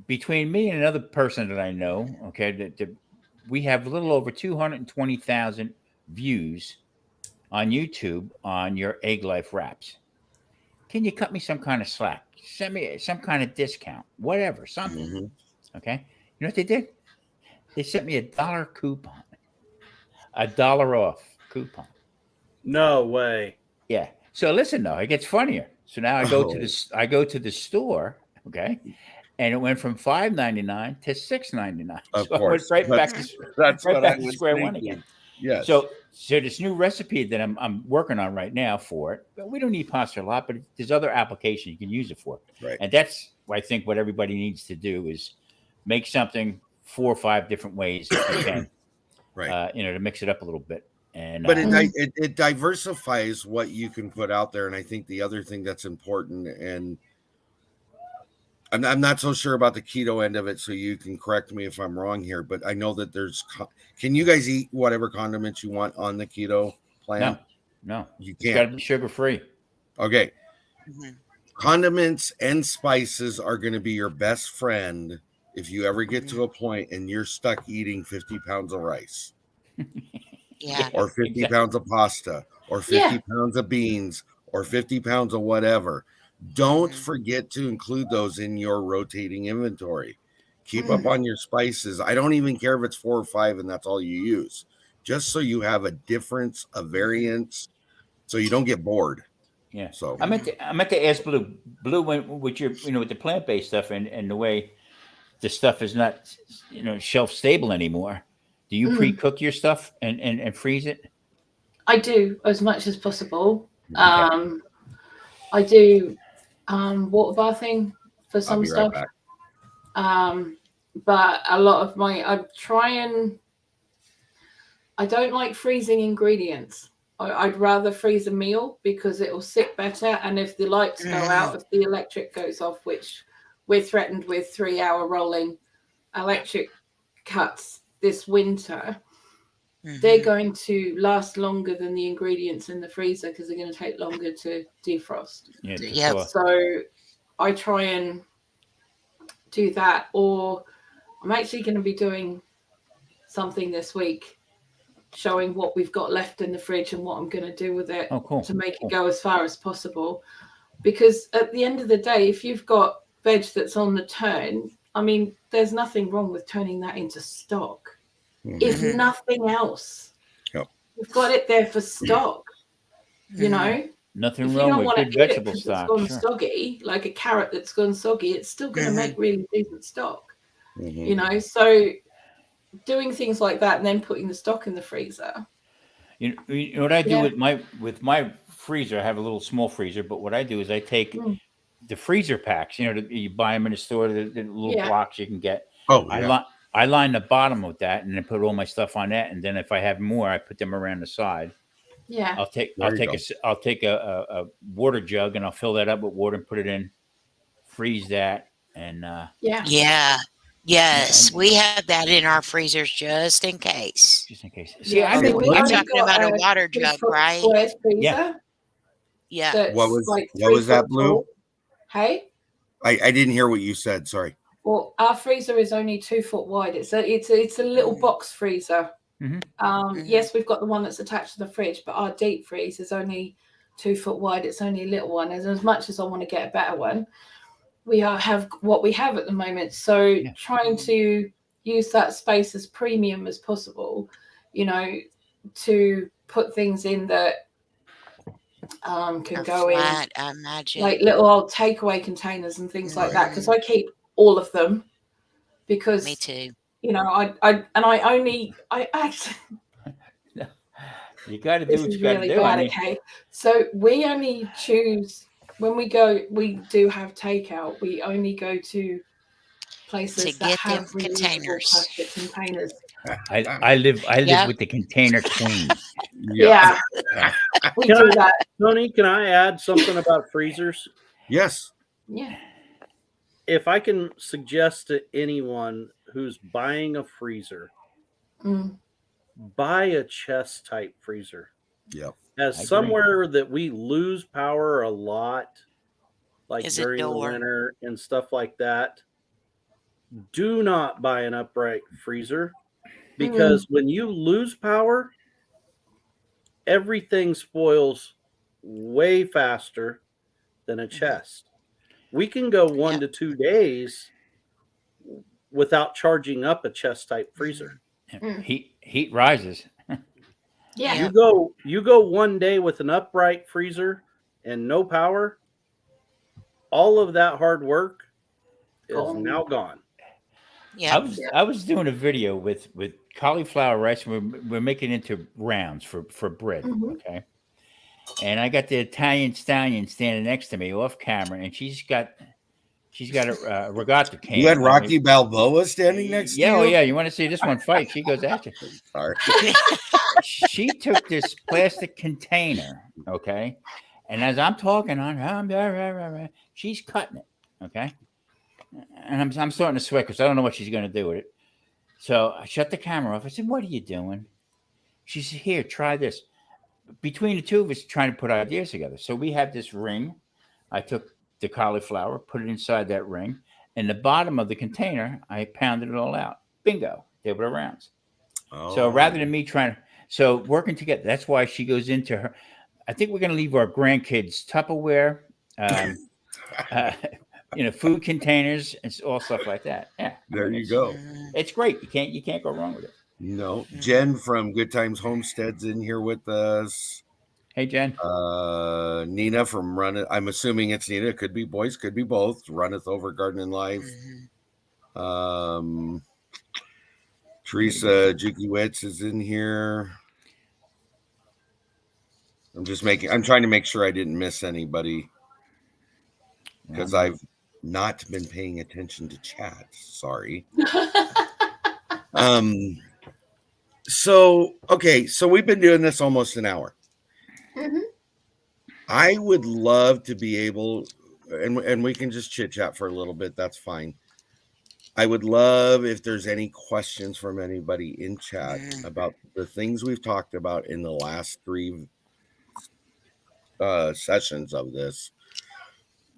C: between me and another person that I know, okay, that we have a little over 220,000 views on YouTube on your Egg Life wraps. Can you cut me some kind of slack? Send me some kind of discount, whatever, something.
A: Mhm.
C: Okay. You know what they did? They sent me $1 coupon, $1 off coupon.
D: No way.
C: Yeah. So listen, though, it gets funnier. So now I go to the store, okay, and it went from $5.99 to $6.99.
A: Of
C: So
A: course.
C: I went right
A: That's what I
C: back to
A: was
C: square one
A: thinking.
C: again.
A: Yes.
C: So this new recipe that I'm working on right now for it, but we don't need pasta a lot, but there's other applications you can use it for.
A: Right.
C: And that's, I think, what everybody needs to do is make something 4 or 5 different ways if you can,
A: Right.
C: to mix it up a little bit. And
A: But it diversifies what you can put out there. And I think the other thing that's important, and I'm not so sure about the keto end of it, so you can correct me if I'm wrong here, but I know that can you guys eat whatever condiments you want on the keto plan?
C: no,
A: You
C: it's got to
A: can't.
C: be sugar free.
A: Okay.
E: Mhm.
A: Condiments and spices are going to be your best friend if you ever get to a point and you're stuck eating 50 pounds of rice.
E: Yeah.
A: Or 50
C: exactly.
A: pounds of pasta, or 50 pounds of beans, or 50 pounds of whatever. Don't forget to include those in your rotating inventory. Keep up on your spices. I don't even care if it's 4 or 5 and that's all you use, just so you have a difference, a variance, so you don't get bored.
C: Yeah.
A: So
C: I meant to ask Blue went with your, with the plant-based stuff and the way the stuff is not, shelf stable anymore. Do you pre-cook your stuff and freeze it?
B: I do as much as possible.
C: Okay.
B: I do water bathing for
A: I'll
B: some
A: be right
B: stuff.
A: back.
B: But a lot of I don't like freezing ingredients. I'd rather freeze a meal because it will sit better. And if the lights go out, if the electric goes off, which we're threatened with 3-hour rolling electric cuts this winter, they're going to last longer than the ingredients in the freezer because they're going to take longer to defrost.
E: Yep.
B: So I try and do that, or I'm actually going to be doing something this week showing what we've got left in the fridge and what I'm going to do with it to make it go as far as possible. Because at the end of the day, if you've got veg that's on the turn, I mean, there's nothing wrong with turning that into stock. If nothing else, you've got it there for stock,
C: Nothing
B: if you
C: wrong
B: don't
C: with
B: want to
C: good
B: eat it
C: vegetable
B: because
C: stock.
B: it's gone soggy, like a carrot that's gone soggy, it's still going to make really decent stock. So doing things like that and then putting the stock in the freezer.
C: You know what I do with my freezer? I have a little small freezer, but what I do is I take the freezer packs. You buy them in the store, the little blocks you can get.
A: Oh, yeah.
C: I line the bottom with that, and then put all my stuff on that. And then if I have more, I put them around the side.
B: Yeah.
C: I'll take a water jug and I'll fill that up with water and put it in, freeze that, and
E: Yeah. Yes, we have that in our freezers just in case.
C: Just in case. See,
B: Yeah,
C: I
E: You're
C: make
E: talking about a water jug, right?
B: Square freezer.
E: Yeah.
A: What was
B: like
A: what was that, Blue?
B: Tall. Hey?
A: I didn't hear what you said. Sorry.
B: Well, our freezer is only 2 foot wide. It's a little box freezer. Yes, we've got the one that's attached to the fridge, but our deep freeze is only 2 foot wide. It's only a little one. And as much as I want to get a better one, we have what we have at the moment. So trying to use that space as premium as possible, to put things in that can go
E: flat,
B: in,
E: I imagine.
B: like little old takeaway containers and things like that. Because I keep all of them because
E: Me too.
B: I actually
C: you got to do
B: this
C: what
B: is
C: you got to
B: really
C: do.
B: bad. Okay, so we only choose when we go. We do have takeout. We only go to places
E: To
B: that
E: get
B: have
E: them containers.
B: plastic containers.
C: I live with the container queen.
B: Yeah, we do that.
D: Tony, can I add something about freezers?
A: Yes.
B: Yeah.
D: If I can suggest to anyone who's buying a freezer, buy a chest type freezer.
A: Yep.
D: As somewhere that we lose power a lot, like
E: Is
D: during
E: a
D: the
E: door.
D: winter and stuff like that, do not buy an upright freezer because when you lose power, everything spoils way faster than a chest. We can go 1 to 2 days without charging up a chest type freezer.
C: Heat rises.
B: Yeah.
D: You go 1 day with an upright freezer and no power, all of that hard work is now gone.
E: Yeah.
C: I was doing a video with cauliflower rice. We're making it into rounds for bread. Okay. And I got the Italian stallion standing next to me off camera, and she's got She's got a regatta can.
A: You had Rocky Balboa standing next to you?
C: Yeah, oh yeah. You want to see this one fight? She goes at you.
A: Sorry.
C: She took this plastic container, okay, and as I'm talking on her, she's cutting it, okay, and I'm starting to sweat because I don't know what she's going to do with it. So I shut the camera off. I said, "What are you doing?" She said, "Here, try this." Between the two of us, trying to put ideas together. So we have this ring. I took the cauliflower, put it inside that ring, and the bottom of the container, I pounded it all out. Bingo, table of rounds.
A: Oh.
C: So rather than me trying to, so working together, that's why she goes into her. I think we're going to leave our grandkids Tupperware, food containers and all stuff like that. Yeah,
A: there you go.
C: It's great. You can't go wrong with it.
A: No, Jen from Good Times Homestead's in here with us.
C: Hey, Jen.
A: Nina from Run. I'm assuming it's Nina. Could be boys, could be both. Runneth Over Gardening Live. Teresa Jukiewicz is in here. I'm trying to make sure I didn't miss anybody because I've not been paying attention to chat. Sorry. So we've been doing this almost an hour.
B: Mm-hmm.
A: I would love to be able, and we can just chit chat for a little bit. That's fine. I would love if there's any questions from anybody in chat about the things we've talked about in the last 3 sessions of this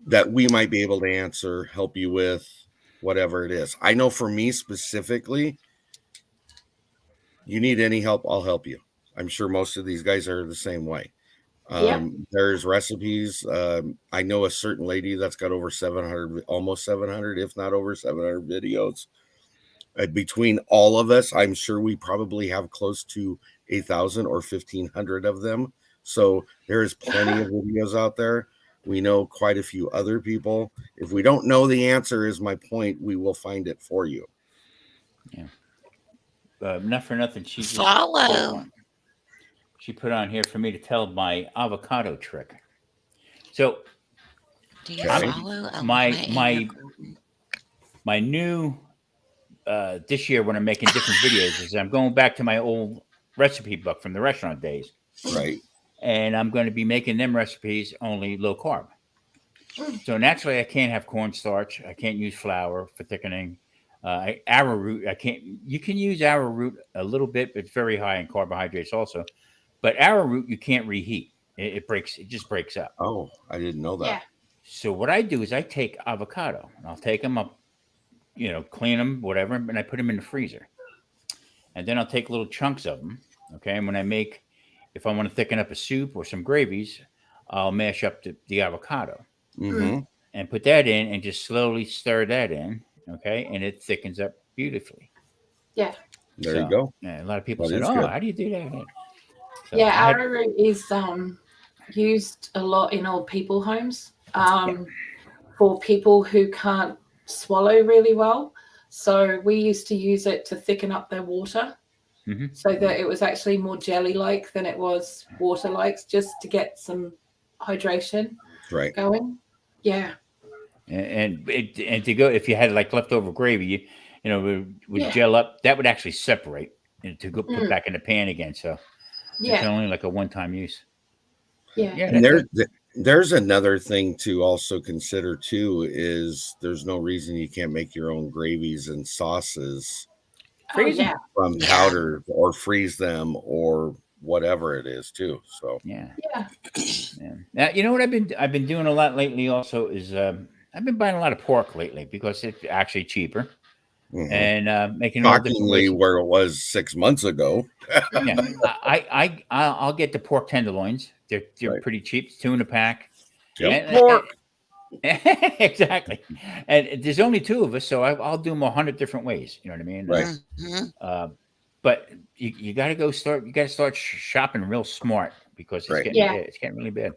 A: that we might be able to answer, help you with, whatever it is. I know for me specifically, you need any help, I'll help you. I'm sure most of these guys are the same way. There's recipes. I know a certain lady that's got over 700, almost 700, if not over 700 videos. Between all of us, I'm sure we probably have close to 1,000 or 1,500 of them. So there is plenty of videos out there. We know quite a few other people. If we don't know the answer, is my point, we will find it for you.
C: Yeah. Not for nothing. She just
E: Follow.
C: She put on here for me to tell my avocado trick. So
E: do you follow
C: my new this year when I'm making different videos is I'm going back to my old recipe book from the restaurant days.
A: Right.
C: And I'm going to be making them recipes only low carb. So naturally I can't have cornstarch. I can't use flour for thickening. Arrowroot, I can't. You can use arrowroot a little bit, but it's very high in carbohydrates also. But arrowroot you can't reheat. It breaks. It just breaks up.
A: Oh, I didn't know that.
B: Yeah.
C: So what I do is I take avocado and I'll take them up, clean them, whatever, and I put them in the freezer. And then I'll take little chunks of them. Okay. And when if I want to thicken up a soup or some gravies, I'll mash up the avocado and put that in and just slowly stir that in. Okay. And it thickens up beautifully.
B: Yeah.
A: There you go.
C: Yeah, a lot of people said, "Oh, good. How do you do that?" So
B: yeah, arrowroot is used a lot in old people homes for people who can't swallow really well. So we used to use it to thicken up their water so that it was actually more jelly-like than it was water-like, just to get some hydration going. Yeah.
C: And to go, if you had like leftover gravy, would gel up. That would actually separate and to go put back in the pan again. So it's only like a one-time use.
B: Yeah.
A: And there's another thing to also consider too, is there's no reason you can't make your own gravies and sauces from powder or freeze them or whatever it is too. So
C: yeah. Now you know what I've been doing a lot lately also is I've been buying a lot of pork lately because it's actually cheaper and making
A: shockingly where it was 6 months ago.
C: I'll get the pork tenderloins. They're pretty cheap. It's 2 in a pack.
A: Yep.
C: Pork. Exactly. And there's only 2 of us, so I'll do them 100 different ways. You know what I mean?
A: Right.
C: But you got to start. You got to start shopping real smart because it's getting really bad.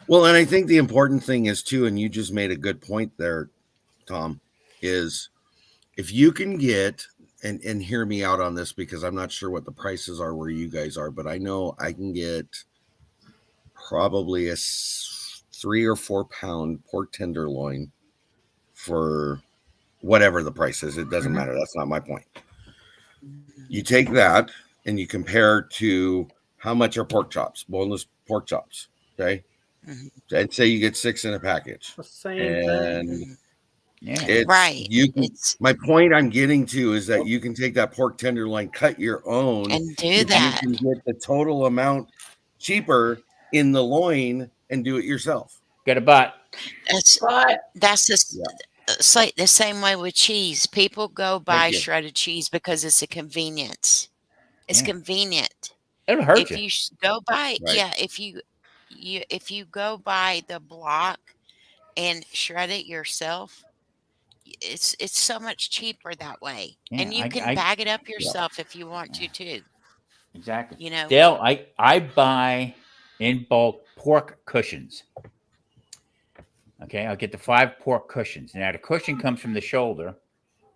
A: Well, and I think the important thing is too, and you just made a good point there, Tom, is if you can get and hear me out on this because I'm not sure what the prices are where you guys are, but I know I can get probably a 3 or 4 pound pork tenderloin for whatever the price is. It doesn't matter. That's not my point. You take that and you compare to how much are pork chops, boneless pork chops. Okay. And say you get 6 in a package.
D: The same
A: And
D: thing.
C: Yeah.
A: it's
E: Right.
A: you can,
E: It's
A: my point I'm getting to is that you can take that pork tenderloin, cut your own,
E: and do
A: you
E: that.
A: can get the total amount cheaper in the loin and do it yourself.
C: Get a bot.
B: But
E: That's it's like the same way with cheese. People go buy
A: you.
E: shredded cheese because it's a convenience. It's
C: Yeah.
E: convenient.
C: It'll hurt
E: If
C: you.
E: you go buy,
A: Right.
E: if you go buy the block and shred it yourself, it's so much cheaper that way.
C: Yeah,
E: And you can bag it up yourself if you want to too.
C: Exactly.
E: You know.
C: Dale, I buy in bulk pork cushions. Okay, I'll get the 5 pork cushions. Now the cushion comes from the shoulder.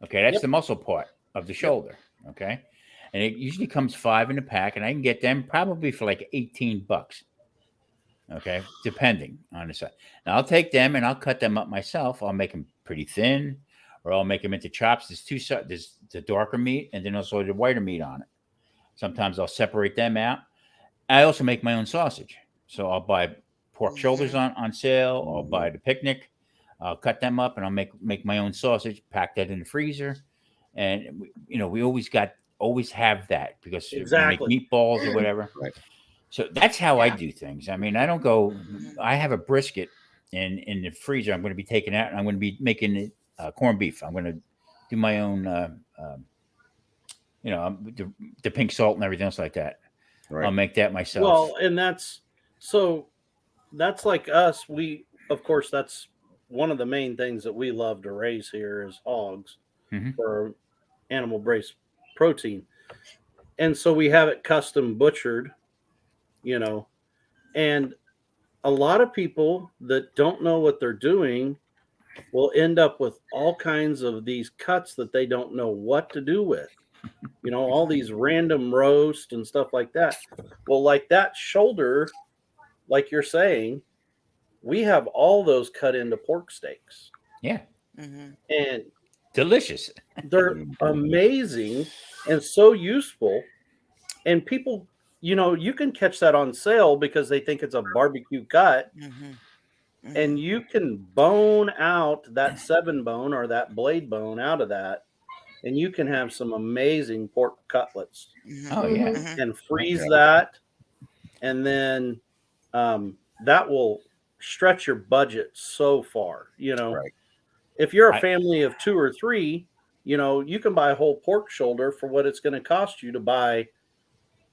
C: Okay, that's the muscle part of the shoulder. Okay, and it usually comes 5 in a pack, and I can get them probably for like $18. Okay, depending on the size. Now I'll take them and I'll cut them up myself. I'll make them pretty thin, or I'll make them into chops. There's the darker meat, and then also the whiter meat on it. Sometimes I'll separate them out. I also make my own sausage, so I'll buy pork shoulders on sale. I'll buy the picnic. I'll cut them up and I'll make my own sausage. Pack that in the freezer, and we always have that because we make meatballs or whatever.
A: Right.
C: So that's how I do things. I mean, I don't go. I have a brisket in the freezer. I'm going to be taking out, and I'm going to be making corned beef. I'm going to do my own, the pink salt and everything else like that.
A: Right.
C: I'll make that myself.
D: Well, and that's like us. Of course, that's one of the main things that we love to raise here is hogs for animal-based protein. And so we have it custom butchered, and a lot of people that don't know what they're doing will end up with all kinds of these cuts that they don't know what to do with. All these random roast and stuff like that. Well, like that shoulder, like you're saying, we have all those cut into pork steaks.
C: Yeah.
D: And
C: delicious.
D: They're amazing and so useful. And people, you can catch that on sale because they think it's a barbecue cut. And you can bone out that 7 bone or that blade bone out of that. And you can have some amazing pork cutlets.
C: Oh, yeah.
D: And freeze that. And then that will stretch your budget so far.
A: Right.
D: If you're a family of 2 or 3, you can buy a whole pork shoulder for what it's going to cost you to buy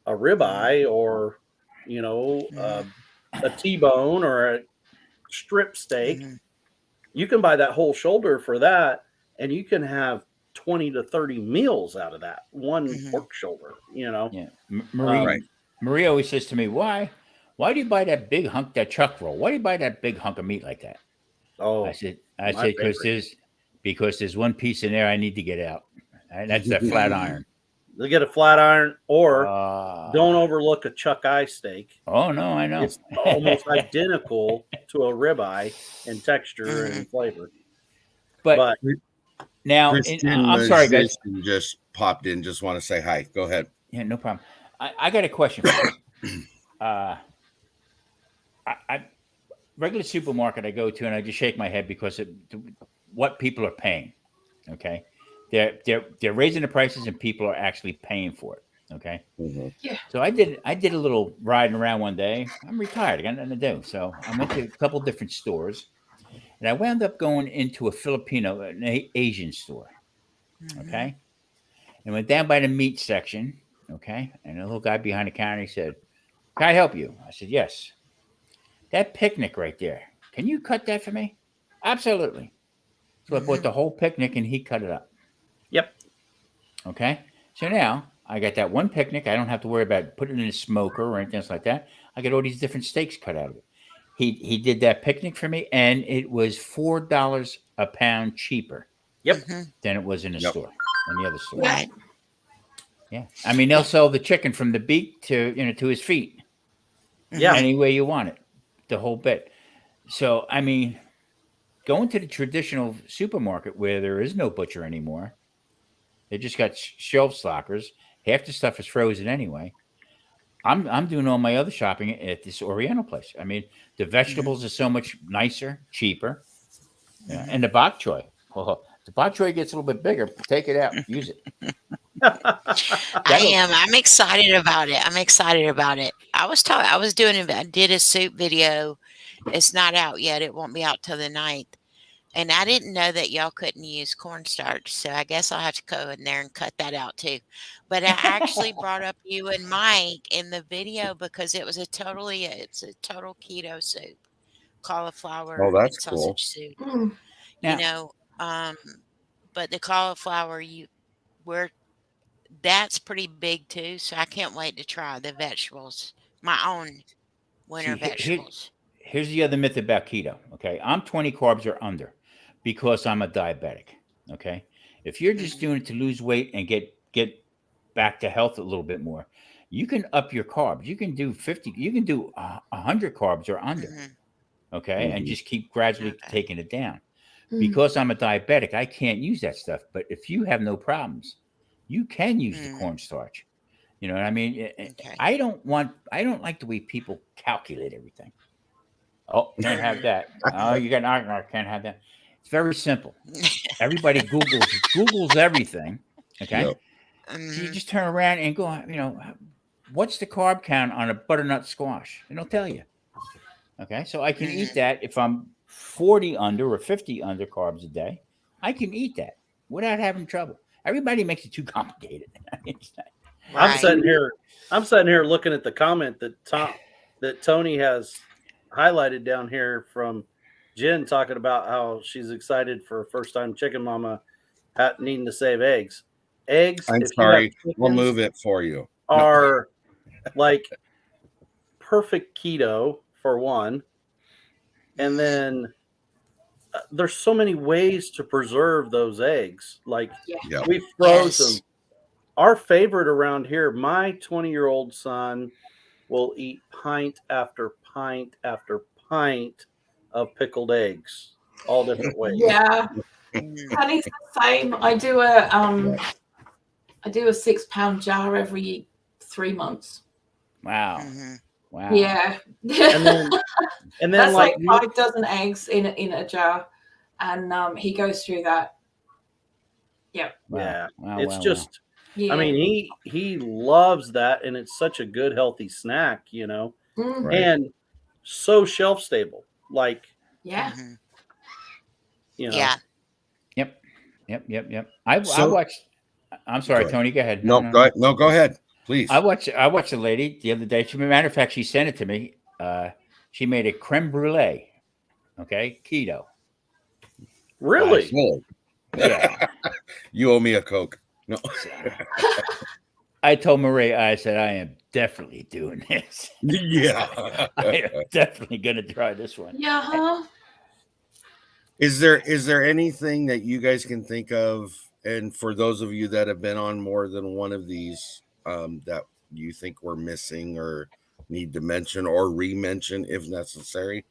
D: a ribeye or, a T-bone or a strip steak. You can buy that whole shoulder for that, and you can have 20 to 30 meals out of that one pork shoulder,
C: Yeah. Marie always says to me, why do you buy that big hunk, that chuck roll? Why do you buy that big hunk of meat like that?
D: Oh,
C: I said, because there's one piece in there I need to get out. And that's that flat iron.
D: They get a flat iron, or don't overlook a chuck eye steak.
C: Oh no, I know.
D: It's almost identical to a ribeye in texture and flavor.
C: But now, I'm sorry, guys.
A: Just popped in. Just want to say hi. Go ahead.
C: Yeah, no problem. I got a question for you. I regular supermarket I go to, and I just shake my head because of what people are paying. Okay, they're raising the prices, and people are actually paying for it. Okay.
B: Yeah.
C: So I did a little riding around one day. I'm retired. I got nothing to do. So I went to a couple different stores, and I wound up going into a Filipino, an Asian store. Okay. And went down by the meat section. Okay. And a little guy behind the counter, he said, "Can I help you?" I said, "Yes." "That picnic right there, can you cut that for me?" "Absolutely." So I bought the whole picnic, and he cut it up.
D: Yep.
C: Okay. So now I got that one picnic. I don't have to worry about putting it in a smoker or anything else like that. I got all these different steaks cut out of it. He did that picnic for me, and it was $4 a pound cheaper.
D: Yep.
C: Than it was in the store, in the other store.
E: Right.
C: Yeah. I mean, they'll sell the chicken from the beak to his feet.
D: Yeah.
C: Any way you want it, the whole bit. So, I mean, go into the traditional supermarket where there is no butcher anymore. They just got shelf stockers. Half the stuff is frozen anyway. I'm doing all my other shopping at this Oriental place. I mean, the vegetables are so much nicer, cheaper. Yeah, and the bok choy. Oh, the bok choy gets a little bit bigger. Take it out, use it.
E: I'm excited about it. I'm excited about it. I did a soup video. It's not out yet. It won't be out till the 9th. And I didn't know that y'all couldn't use cornstarch, so I guess I'll have to go in there and cut that out too. But I actually brought up you and Mike in the video because it's a total keto soup, cauliflower
A: Oh, that's
E: and
A: cool.
E: sausage soup.
B: Mm.
E: But the cauliflower that's pretty big too, so I can't wait to try the vegetables, my own winter vegetables.
C: Here's the other myth about keto. Okay, I'm 20 carbs or under because I'm a diabetic. Okay, if you're just doing it to lose weight and get back to health a little bit more, you can up your carbs. You can do 50. You can do 100 carbs or under. Okay, and just keep gradually taking it down. Because I'm a diabetic, I can't use that stuff. But if you have no problems, you can use the cornstarch. You know what I mean? I don't like the way people calculate everything. Oh, can't have that. Oh, you got can't have that. It's very simple. Everybody Googles everything. Okay.
A: Yep.
C: So you just turn around and go, what's the carb count on a butternut squash? And it'll tell you. Okay. So I can eat that if I'm 40 under or 50 under carbs a day. I can eat that without having trouble. Everybody makes it too complicated.
D: I'm sitting here looking at the comment that Tony has highlighted down here from Jen talking about how she's excited for a first time chicken mama needing to save eggs.
A: I'm sorry, we'll move it for you.
D: Are like perfect keto for one. And then there's so many ways to preserve those eggs. Like we froze them. Our favorite around here, my 20-year-old son will eat pint after pint after pint of pickled eggs, all different ways.
B: Yeah, Honey's the same. I do a 6-pound jar every 3 months.
C: Wow. Wow.
B: Yeah.
D: And then
B: that's like 5 dozen eggs in a jar, and he goes through that. Yeah.
D: Yeah.
C: Wow,
D: it's just.
B: Yeah.
D: I mean, he loves that, and it's such a good, healthy snack, and so shelf stable. Like,
B: yeah.
E: Yeah.
C: Yep. I watched. I'm sorry, Tony. Go ahead.
A: No, go ahead, please.
C: I watched a lady the other day. Matter of fact, she sent it to me. She made a creme brulee. Okay, keto.
D: Really?
C: Yeah.
A: You owe me a Coke. No.
C: I told Marie, I said, I am definitely doing this.
A: Yeah.
C: I am definitely going to try this one.
B: Yeah.
A: Is there anything that you guys can think of, and for those of you that have been on more than one of these, that you think we're missing or need to mention or re-mention if necessary?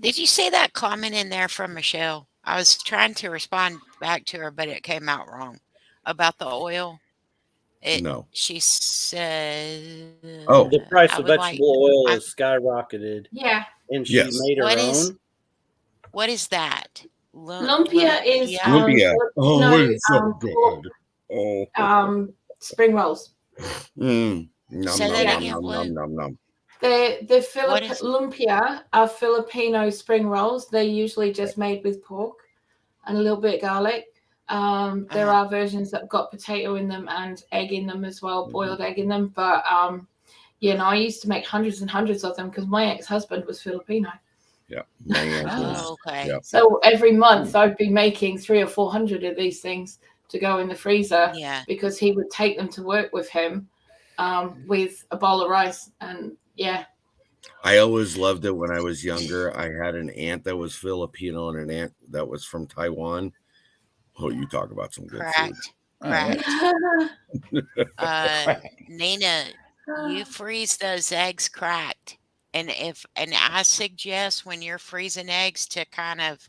E: Did you see that comment in there from Michelle? I was trying to respond back to her, but it came out wrong about the oil.
A: No.
E: She said,
D: the price of vegetable oil has skyrocketed.
B: Yeah.
D: And she made her own.
E: What is that?
B: Lumpia is
A: lumpia. It's so good.
B: Spring rolls.
A: Nom,
E: Say that again.
A: Nom.
B: The lumpia are Filipino spring rolls. They're usually just made with pork and a little bit of garlic. There are versions that have got potato in them and egg in them as well, boiled egg in them. But I used to make hundreds and hundreds of them because my ex-husband was Filipino.
A: Yeah.
E: Okay.
A: Yeah.
B: So every month I'd be making 300 or 400 of these things to go in the freezer.
E: Yeah.
B: Because he would take them to work with him with a bowl of rice and. Yeah.
A: I always loved it when I was younger. I had an aunt that was Filipino and an aunt that was from Taiwan. Oh, you talk about some good food.
E: Nina, you freeze those eggs cracked And I suggest when you're freezing eggs to kind of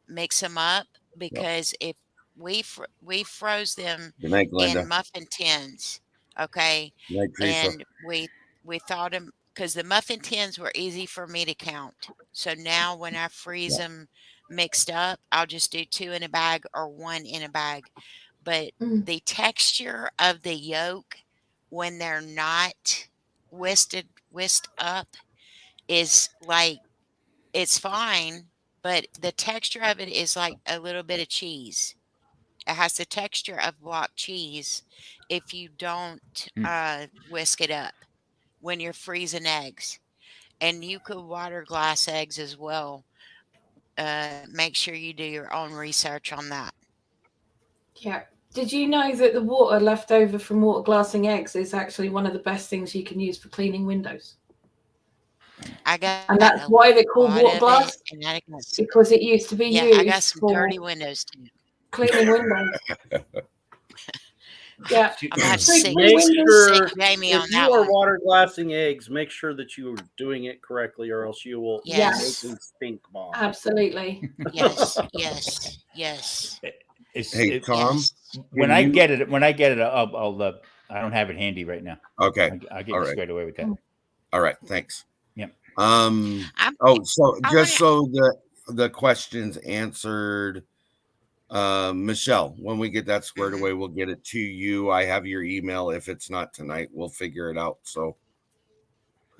E: mix them up, because if we froze them
A: Good night,
E: in
A: Glenda.
E: muffin tins, okay,
A: Good night, Teresa.
E: and we thought them because the muffin tins were easy for me to count. So now when I freeze them mixed up, I'll just do 2 in a bag or 1 in a bag. But the texture of the yolk when they're not whisked up is like, it's fine, but the texture of it is like a little bit of cheese. It has the texture of block cheese if you don't whisk it up when you're freezing eggs. And you could water glass eggs as well. Make sure you do your own research on that.
B: Yeah. Did you know that the water left over from water glassing eggs is actually one of the best things you can use for cleaning windows?
E: I got
B: And that's why they're called
E: lot
B: water
E: of
B: glass,
E: it, and I got
B: because it used to be
E: yeah, I got
B: used
E: some
B: for
E: dirty windows too.
B: cleaning windows. Yeah.
E: I'm gonna have to
B: So
E: sick,
D: Make sure
E: sick Jamie on
D: if
E: that
D: you are
E: one.
D: water glassing eggs, make sure that you are doing it correctly, or else you will
E: Yes.
D: make a stink bomb.
B: Absolutely.
E: Yes, yes, yes,
A: Hey, Tom.
E: yes.
C: When I get it, I'll I don't have it handy right now.
A: Okay.
C: I'll get
A: All
C: you
A: right.
C: squared away with that.
A: All right. Thanks.
C: Yep.
A: Oh, so
E: I
A: just so the questions answered, Michelle, when we get that squared away, we'll get it to you. I have your email. If it's not tonight, we'll figure it out. So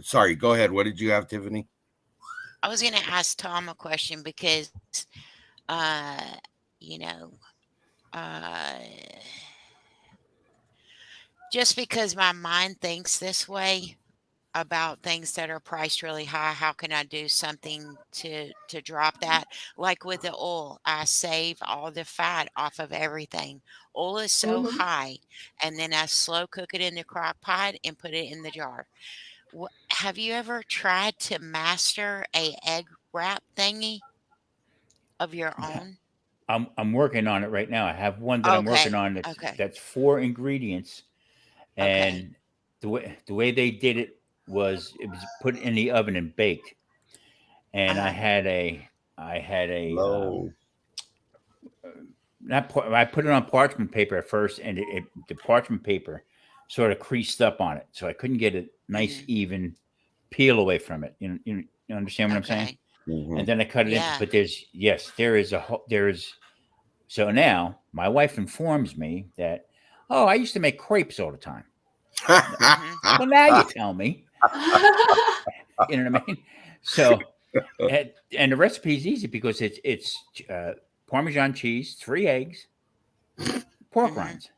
A: sorry, go ahead. What did you have, Tiffany?
E: I was gonna ask Tom a question because, you know, just because my mind thinks this way about things that are priced really high, how can I do something to drop that? Like with the oil, I save all the fat off of everything. Oil is so high, and then I slow cook it in the crock pot and put it in the jar. Have you ever tried to master a egg wrap thingy of your own?
C: I'm working on it right now. I have one that I'm working
E: Okay,
C: on
E: okay,
C: that's 4 ingredients,
E: okay.
C: and the way they did it was put in the oven and baked. And I had a
A: Low.
C: I put it on parchment paper at first, and the parchment paper sort of creased up on it, so I couldn't get a nice even peel away from it. You understand what I'm saying?
E: Okay.
A: Mhm.
C: And then I cut it into.
E: Yeah.
C: But there is. So now my wife informs me that, oh, I used to make crepes all the time.
E: Mhm.
C: Well, now you tell me. You know what I mean? So, and the recipe is easy because it's Parmesan cheese, 3 eggs, pork
E: Mhm.
C: rinds,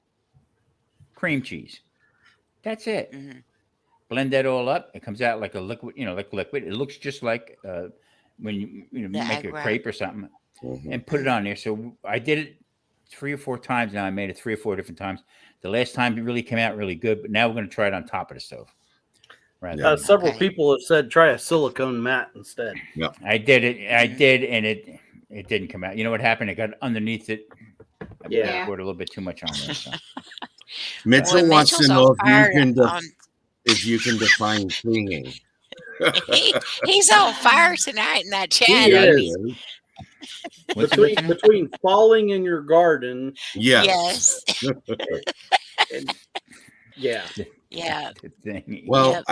C: cream cheese. That's it.
E: Mhm.
C: Blend that all up. It comes out like a liquid, like liquid. It looks just like when you
E: The
C: make
E: egg
C: a
E: wrap.
C: crepe or something,
A: Mhm.
C: and put it on there. So I did it 3 or 4 times now. I made it 3 or 4 different times. The last time it really came out really good, but now we're going to try it on top of the stove.
A: Yeah.
D: Several
E: Okay.
D: people have said try a silicone mat instead.
C: I did it. I did, and it didn't come out. You know what happened? It got underneath it.
D: Yeah.
C: I poured a little bit too much on there. So.
A: Mitchell
E: Well,
A: wants to
E: Mitchell's
A: know
E: on fire
A: if you can define singing.
E: he's on fire tonight in that chat,
D: He
E: ain't
D: is.
E: he?
C: What's the listener?
D: Between falling in your garden
A: Yes.
D: and yeah.
E: Yeah.
A: Well,
E: Yep.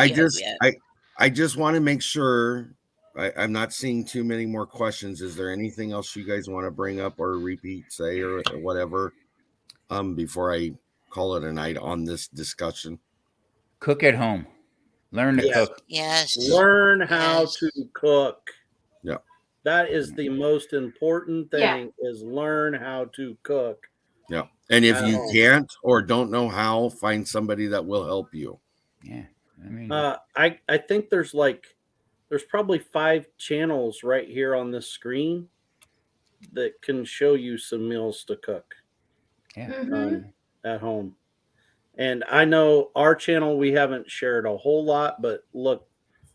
A: I just want to make sure I'm not seeing too many more questions. Is there anything else you guys want to bring up or repeat, say, or whatever? Before I call it a night on this discussion.
C: Cook at home. Learn to cook.
E: Yes.
D: Learn how
E: Yes.
D: to cook.
A: Yeah.
D: That is the most important
B: Yeah.
D: thing is learn how to cook.
A: Yeah. And if
D: at
A: you
D: home.
A: can't or don't know how, find somebody that will help you.
C: Yeah. I mean,
D: I think there's probably 5 channels right here on this screen that can show you some meals to cook
C: yeah.
D: at home. And I know our channel, we haven't shared a whole lot, but look,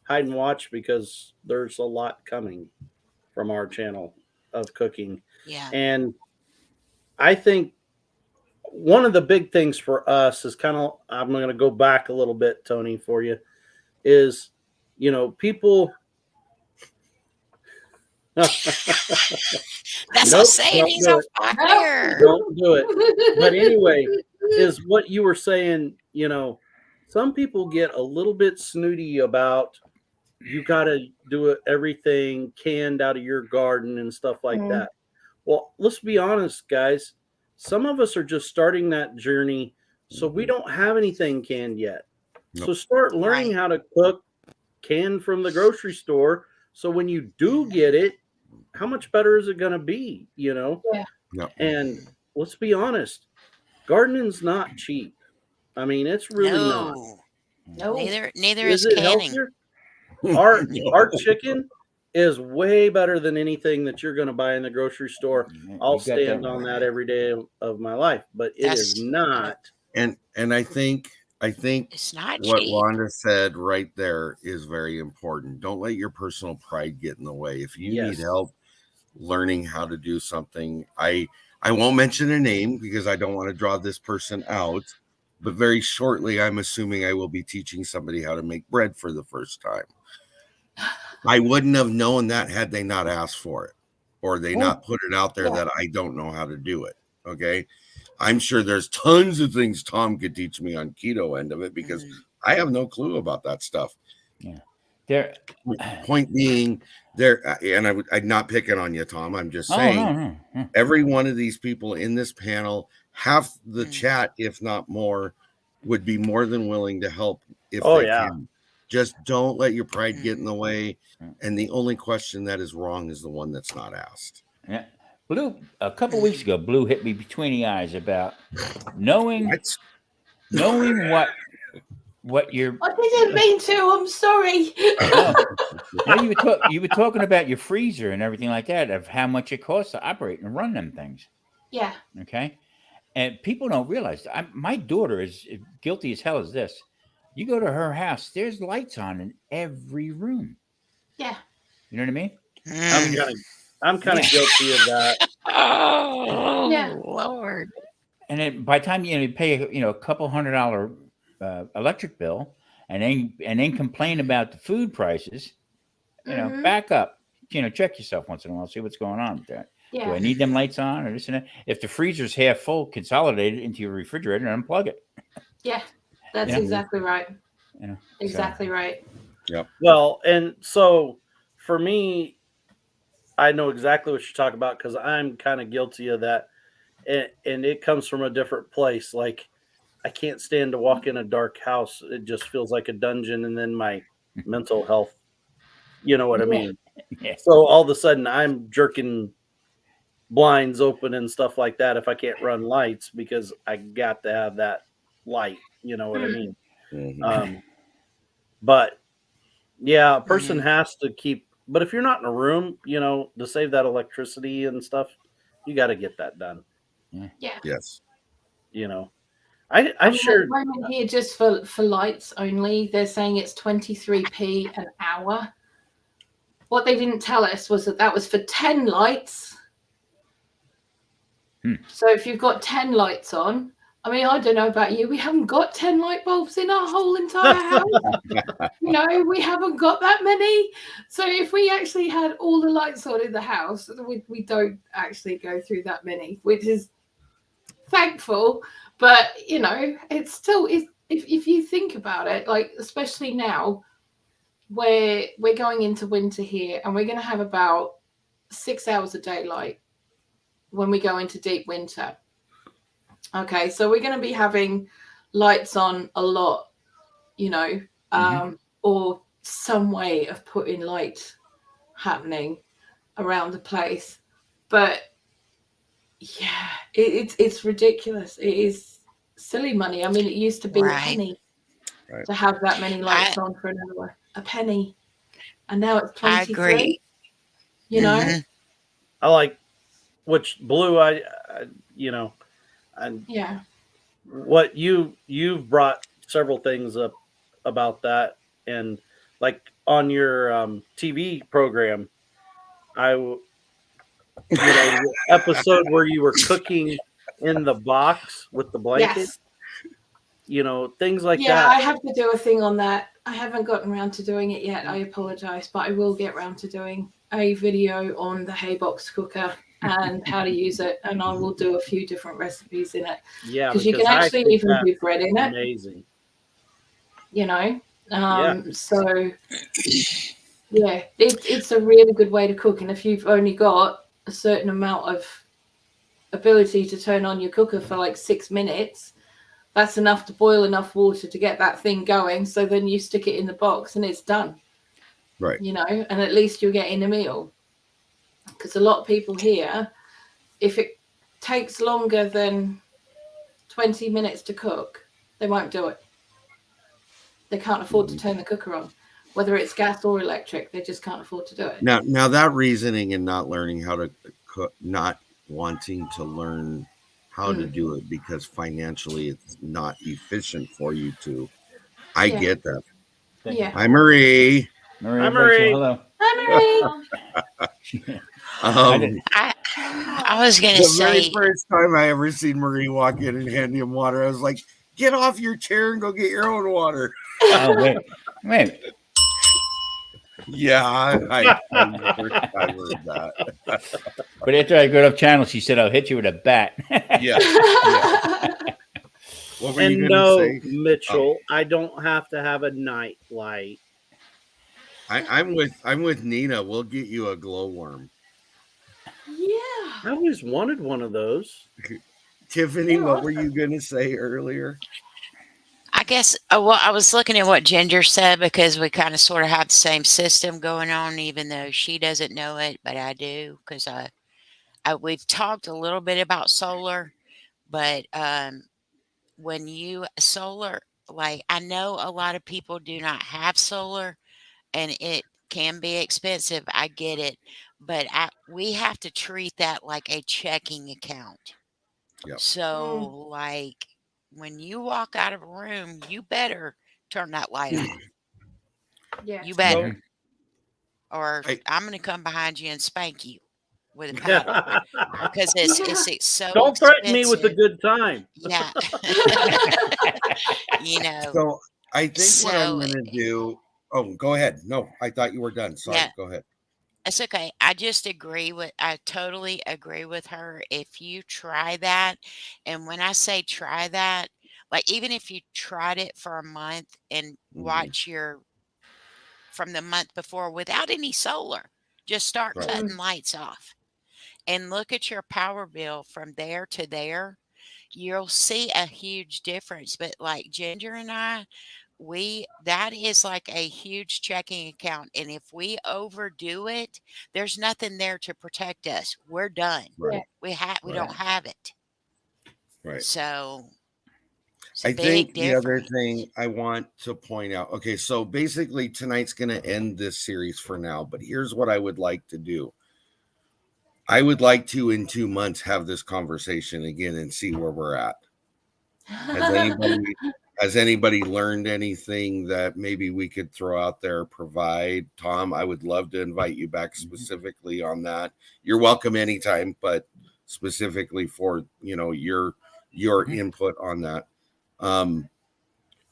D: hide and watch because there's a lot coming from our channel of cooking.
E: Yeah.
D: And I think one of the big things for us is I'm going to go back a little bit, Tony, for you, is, people.
E: That's
D: Nope,
E: a saying.
D: don't
E: He's
D: do
E: on
D: it.
E: fire.
D: Don't do it. But anyway, is what you were saying, some people get a little bit snooty about you got to do everything canned out of your garden and stuff like that. Well, let's be honest, guys. Some of us are just starting that journey, so we don't have anything canned yet.
A: Nope.
D: So start learning how to cook canned from the grocery store. So when you do get it, how much better is it going to be?
B: Yeah.
D: And let's be honest, gardening's not cheap. I mean, it's really not.
B: No.
E: Neither
D: Is
E: is
D: it
E: canning.
D: healthier? Our chicken is way better than anything that you're going to buy in the grocery store. I'll stand on that every day of my life, but it is not.
A: And I think
E: It's not
A: what
E: cheap.
A: Rhonda said right there is very important. Don't let your personal pride get in the way. If you need help learning how to do something, I won't mention a name because I don't want to draw this person out, but very shortly I'm assuming I will be teaching somebody how to make bread for the first time. I wouldn't have known that had they not asked for it or they not put it out there that I don't know how to do it. Okay. I'm sure there's tons of things Tom could teach me on keto end of it because I have no clue about that stuff.
C: Yeah.
A: Point being there, and I'm not picking on you, Tom. I'm just saying every one of these people in this panel, half the chat, if not more, would be more than willing to help if they can. Just don't let your pride get in the way. And the only question that is wrong is the one that's not asked.
C: Yeah. Blue, a couple weeks ago, Blue hit me between the eyes about knowing what you're.
B: I didn't mean to. I'm sorry.
C: No, you were talking about your freezer and everything like that, of how much it costs to operate and run them things.
B: Yeah.
C: Okay. And people don't realize. My daughter is guilty as hell as this. You go to her house, there's lights on in every room.
B: Yeah.
C: You know what I mean?
D: I'm kind of guilty of that.
E: Oh,
B: yeah.
E: Lord.
C: And then by the time you pay a couple $100 electric bill and then complain about the food prices, back up. Check yourself once in a while, see what's going on with that.
B: Yeah.
C: Do I need them lights on or this and that? If the freezer's half full, consolidate it into your refrigerator and unplug it.
B: Yeah, that's exactly right. Exactly right.
A: Yep.
D: Well, and so for me, I know exactly what you're talking about because I'm kind of guilty of that. And it comes from a different place. Like, I can't stand to walk in a dark house. It just feels like a dungeon. And then my mental health, you know what I mean?
C: Yeah.
D: So all of a sudden I'm jerking blinds open and stuff like that if I can't run lights because I got to have that light. You know what I mean?
A: Mm-hmm.
D: But yeah, a person has to keep. But if you're not in a room, to save that electricity and stuff, you got to get that done.
B: Yeah.
A: Yes.
D: I sure.
B: At the moment here, just for lights only, they're saying it's 23p an hour. What they didn't tell us was that was for 10 lights. So if you've got 10 lights on, I mean, I don't know about you, we haven't got 10 light bulbs in our whole entire house. We haven't got that many. So if we actually had all the lights on in the house, we don't actually go through that many, which is thankful. But, it's still, if you think about it, like, especially now, where we're going into winter here and we're going to have about 6 hours of daylight when we go into deep winter. Okay, so we're going to be having lights on a lot, or some way of putting light happening around the place. But yeah, it's ridiculous. It is silly money. I mean, it used to be a penny to have that many lights on for an hour. A penny. And now it's 23.
E: I agree.
D: I like which Blue, what you've brought several things up about that, and like on your TV program, the episode where you were cooking in the box with the blanket. things like
B: Yeah,
D: that.
B: I have to do a thing on that. I haven't gotten around to doing it yet. I apologize, but I will get around to doing a video on the Haybox cooker and how to use it, and I will do a few different recipes in it.
D: Yeah,
B: because you can
D: I
B: actually
D: think
B: even do
D: that's
B: bread in it.
D: amazing.
B: So yeah, it's a really good way to cook. And if you've only got a certain amount of ability to turn on your cooker for like 6 minutes, that's enough to boil enough water to get that thing going. So then you stick it in the box and it's done.
A: Right.
B: And at least you're getting a meal. Because a lot of people here, if it takes longer than 20 minutes to cook, they won't do it. They can't afford to turn the cooker on, whether it's gas or electric. They just can't afford to do it.
A: Now that reasoning and not learning how to cook, not wanting to learn how to do it because financially it's not efficient for you to. I get that.
B: Yeah.
A: Hi, Marie.
C: Marie.
D: Marie.
C: Hello.
B: Hi, Marie.
E: I was going to
A: The
E: say,
A: very first time I ever seen Marie walk in and hand him water, I was like, "Get off your chair and go get your own water."
C: Oh, wait.
A: Yeah, I heard that.
C: But after I got off channel, she said, "I'll hit you with a bat."
A: Yeah. What were you
D: And
A: going to say?
D: Mitchell, I don't have to have a night light.
A: I'm with Nina. We'll get you a glowworm.
B: Yeah.
D: I always wanted one of those.
A: Tiffany, what were you going to say earlier?
E: I guess, well, I was looking at what Ginger said because we kind of sort of have the same system going on, even though she doesn't know it, but I do because we've talked a little bit about solar, but when you solar, like I know a lot of people do not have solar and it can be expensive. I get it, but we have to treat that like a checking account.
A: Yep.
E: So, like, when you walk out of a room, you better turn that light off.
B: Yeah.
E: You better. Or I'm going to come behind you and spank you with a paddle because it's so
D: Don't threaten
E: expensive.
D: me with a good time.
E: Yeah.
A: So I think what I'm going to do. Oh, go ahead. No, I thought you were done. Sorry.
E: Yeah.
A: Go ahead.
E: It's okay. I totally agree with her. If you try that, and when I say try that, like even if you tried it for a month and watch from the month before without any solar, just start cutting lights off and look at your power bill from there to there. You'll see a huge difference. But like Ginger and I, that is like a huge checking account, and if we overdo it, there's nothing there to protect us. We're done.
A: Right.
E: We don't have it.
A: Right.
E: So it's
A: I think the other
E: difference.
A: thing I want to point out. Okay, so basically tonight's going to end this series for now, but here's what I would like to do. I would like to in 2 months have this conversation again and see where we're at. Has anybody learned anything that maybe we could throw out there, provide? Tom, I would love to invite you back specifically on that. You're welcome anytime, but specifically for, your input on that.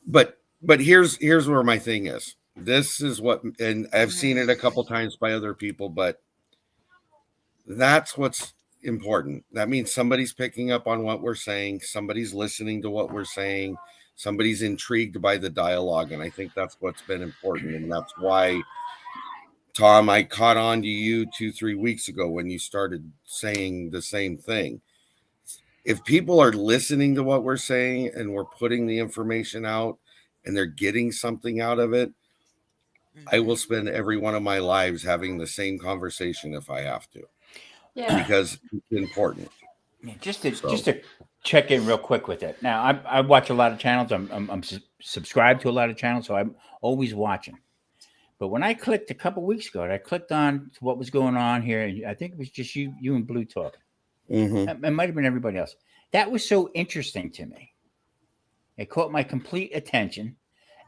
A: But here's where my thing is. This is what, and I've seen it a couple times by other people, but that's what's important. That means somebody's picking up on what we're saying. Somebody's listening to what we're saying. Somebody's intrigued by the dialogue. And I think that's what's been important. And that's why, Tom, I caught on to you 2-3 weeks ago when you started saying the same thing. If people are listening to what we're saying and we're putting the information out and they're getting something out of it, I will spend every one of my lives having the same conversation if I have to.
B: Yeah.
A: Because it's important.
C: Just to check in real quick with it. Now, I watch a lot of channels. I'm subscribed to a lot of channels, so I'm always watching. But when I clicked a couple weeks ago, I clicked on what was going on here, and I think it was just you and Bloo talking. It might have been everybody else. That was so interesting to me. It caught my complete attention,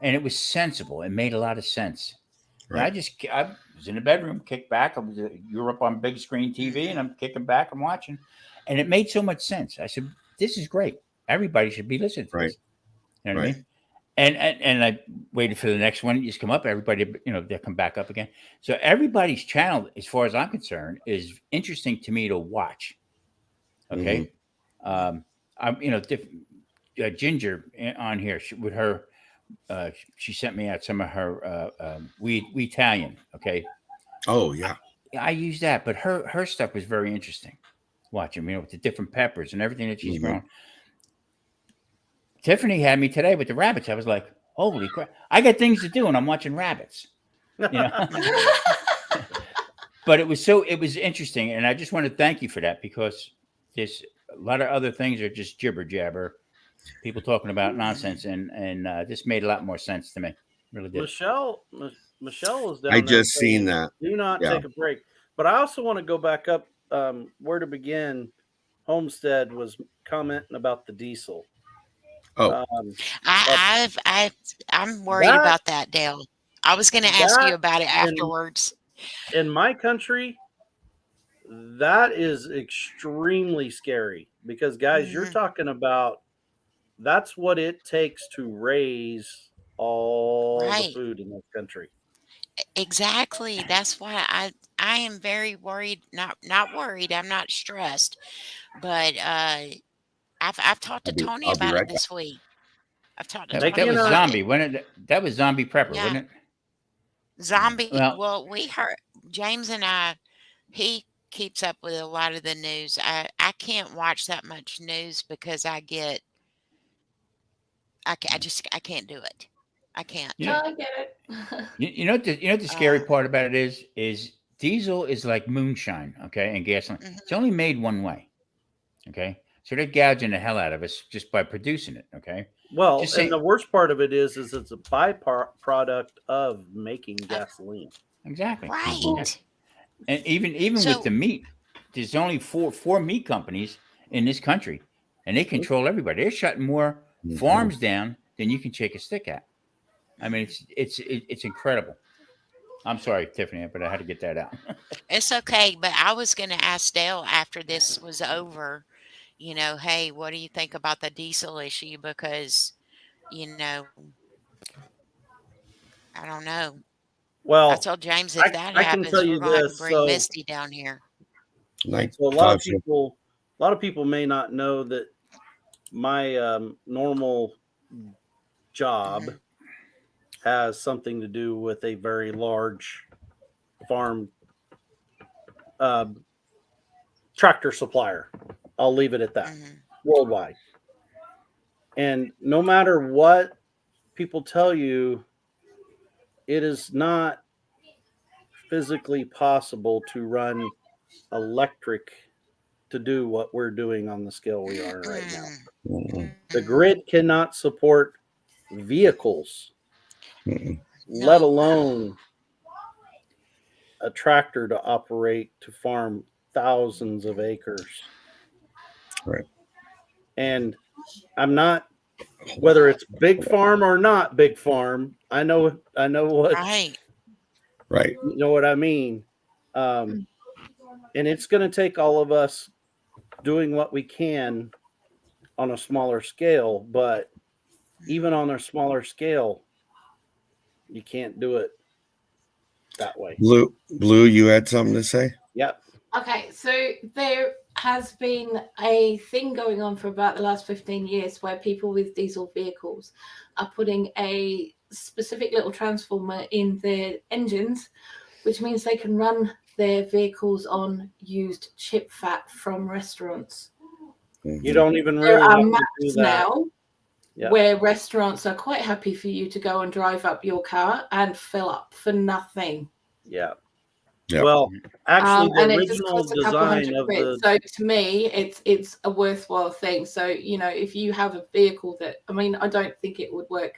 C: and it was sensible. It made a lot of sense. Right. I was in the bedroom, kicked back. You were up on big screen TV, and I'm kicking back and watching, and it made so much sense. I said, "This is great. Everybody should be listening to this." You know what I
A: Right.
C: mean? And I waited for the next one to just come up. Everybody, they come back up again. So everybody's channel, as far as I'm concerned, is interesting to me to watch. Okay. I'm, Ginger on here with her. She sent me out some of her we Italian. Okay.
A: Oh yeah.
C: I use that, but her stuff was very interesting. Watching, with the different peppers and everything that she's growing. Tiffany had me today with the rabbits. I was like, holy crap. I got things to do and I'm watching rabbits. But it was interesting. And I just want to thank you for that, because there's a lot of other things are just jibber jabber. People talking about nonsense. And this made a lot more sense to me. Really did.
D: Michelle was down
A: I
D: there
A: just seen that.
D: Do not take a break. But I also want to go back up where to begin. Homestead was commenting about the diesel.
E: I'm worried about that, Dale. I was going to ask you about it afterwards.
D: In my country, that is extremely scary, because guys, you're talking about, that's what it takes to raise all the food in this country.
E: Exactly. That's why I am very worried. Not worried. I'm not stressed, but I've talked to Tony about it this week. I've talked to Tony.
C: That was zombie. That was zombie prepper, wasn't it?
E: Zombie. Well, we heard James and I. He keeps up with a lot of the news. I can't watch that much news because I can't do it. I can't.
B: No, I get it.
C: You know what the scary part about it is diesel is like moonshine, okay, and gasoline. It's only made one way, okay. So they're gouging the hell out of us just by producing it, okay.
D: Well, and the worst part of it is it's a byproduct of making gasoline.
C: Exactly.
E: Right.
C: Yeah. And even with the meat, there's only four meat companies in this country, and they control everybody. They're shutting more farms down than you can shake a stick at. I mean, it's incredible. I'm sorry, Tiffany, but I had to get that out.
E: It's okay, but I was going to ask Dale after this was over, hey, what do you think about the diesel issue? Because, I don't know.
D: Well,
E: I told James if that happens, we're going to have to bring Misty down here.
D: So a lot of people may not know that my normal job has something to do with a very large farm tractor supplier. I'll leave it at that. Worldwide. And no matter what people tell you, it is not physically possible to run electric to do what we're doing on the scale we are right now. The grid cannot support vehicles, let alone a tractor to operate to farm thousands of acres.
A: Right.
D: And I'm not, whether it's big farm or not big farm, I know what.
E: Right.
D: You know what I mean? And it's going to take all of us doing what we can on a smaller scale, but even on a smaller scale, you can't do it that way.
A: Blue, you had something to say?
D: Yep.
B: Okay, so there has been a thing going on for about the last 15 years where people with diesel vehicles are putting a specific little transformer in their engines, which means they can run their vehicles on used chip fat from restaurants.
D: You don't even really
B: there are
D: have
B: maps
D: to do that
B: now where restaurants are quite happy for you to go and drive up your car and fill up for nothing.
D: Yeah. Well, actually, the
B: and it just
D: original
B: costs a couple
D: design of
B: £100. So to me, it's a worthwhile thing. So if you have a vehicle that, I don't think it would work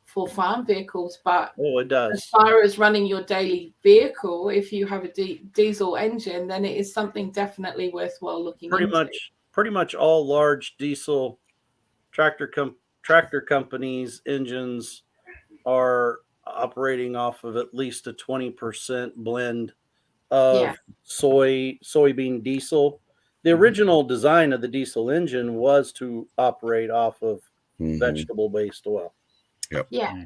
B: for farm vehicles, but
D: it does.
B: As far as running your daily vehicle, if you have a diesel engine, then it is something definitely worthwhile looking into.
D: Pretty much all large diesel tractor companies' engines are operating off of at least a 20% blend of soybean diesel. The original design of the diesel engine was to operate off of vegetable-based oil.
B: Yeah.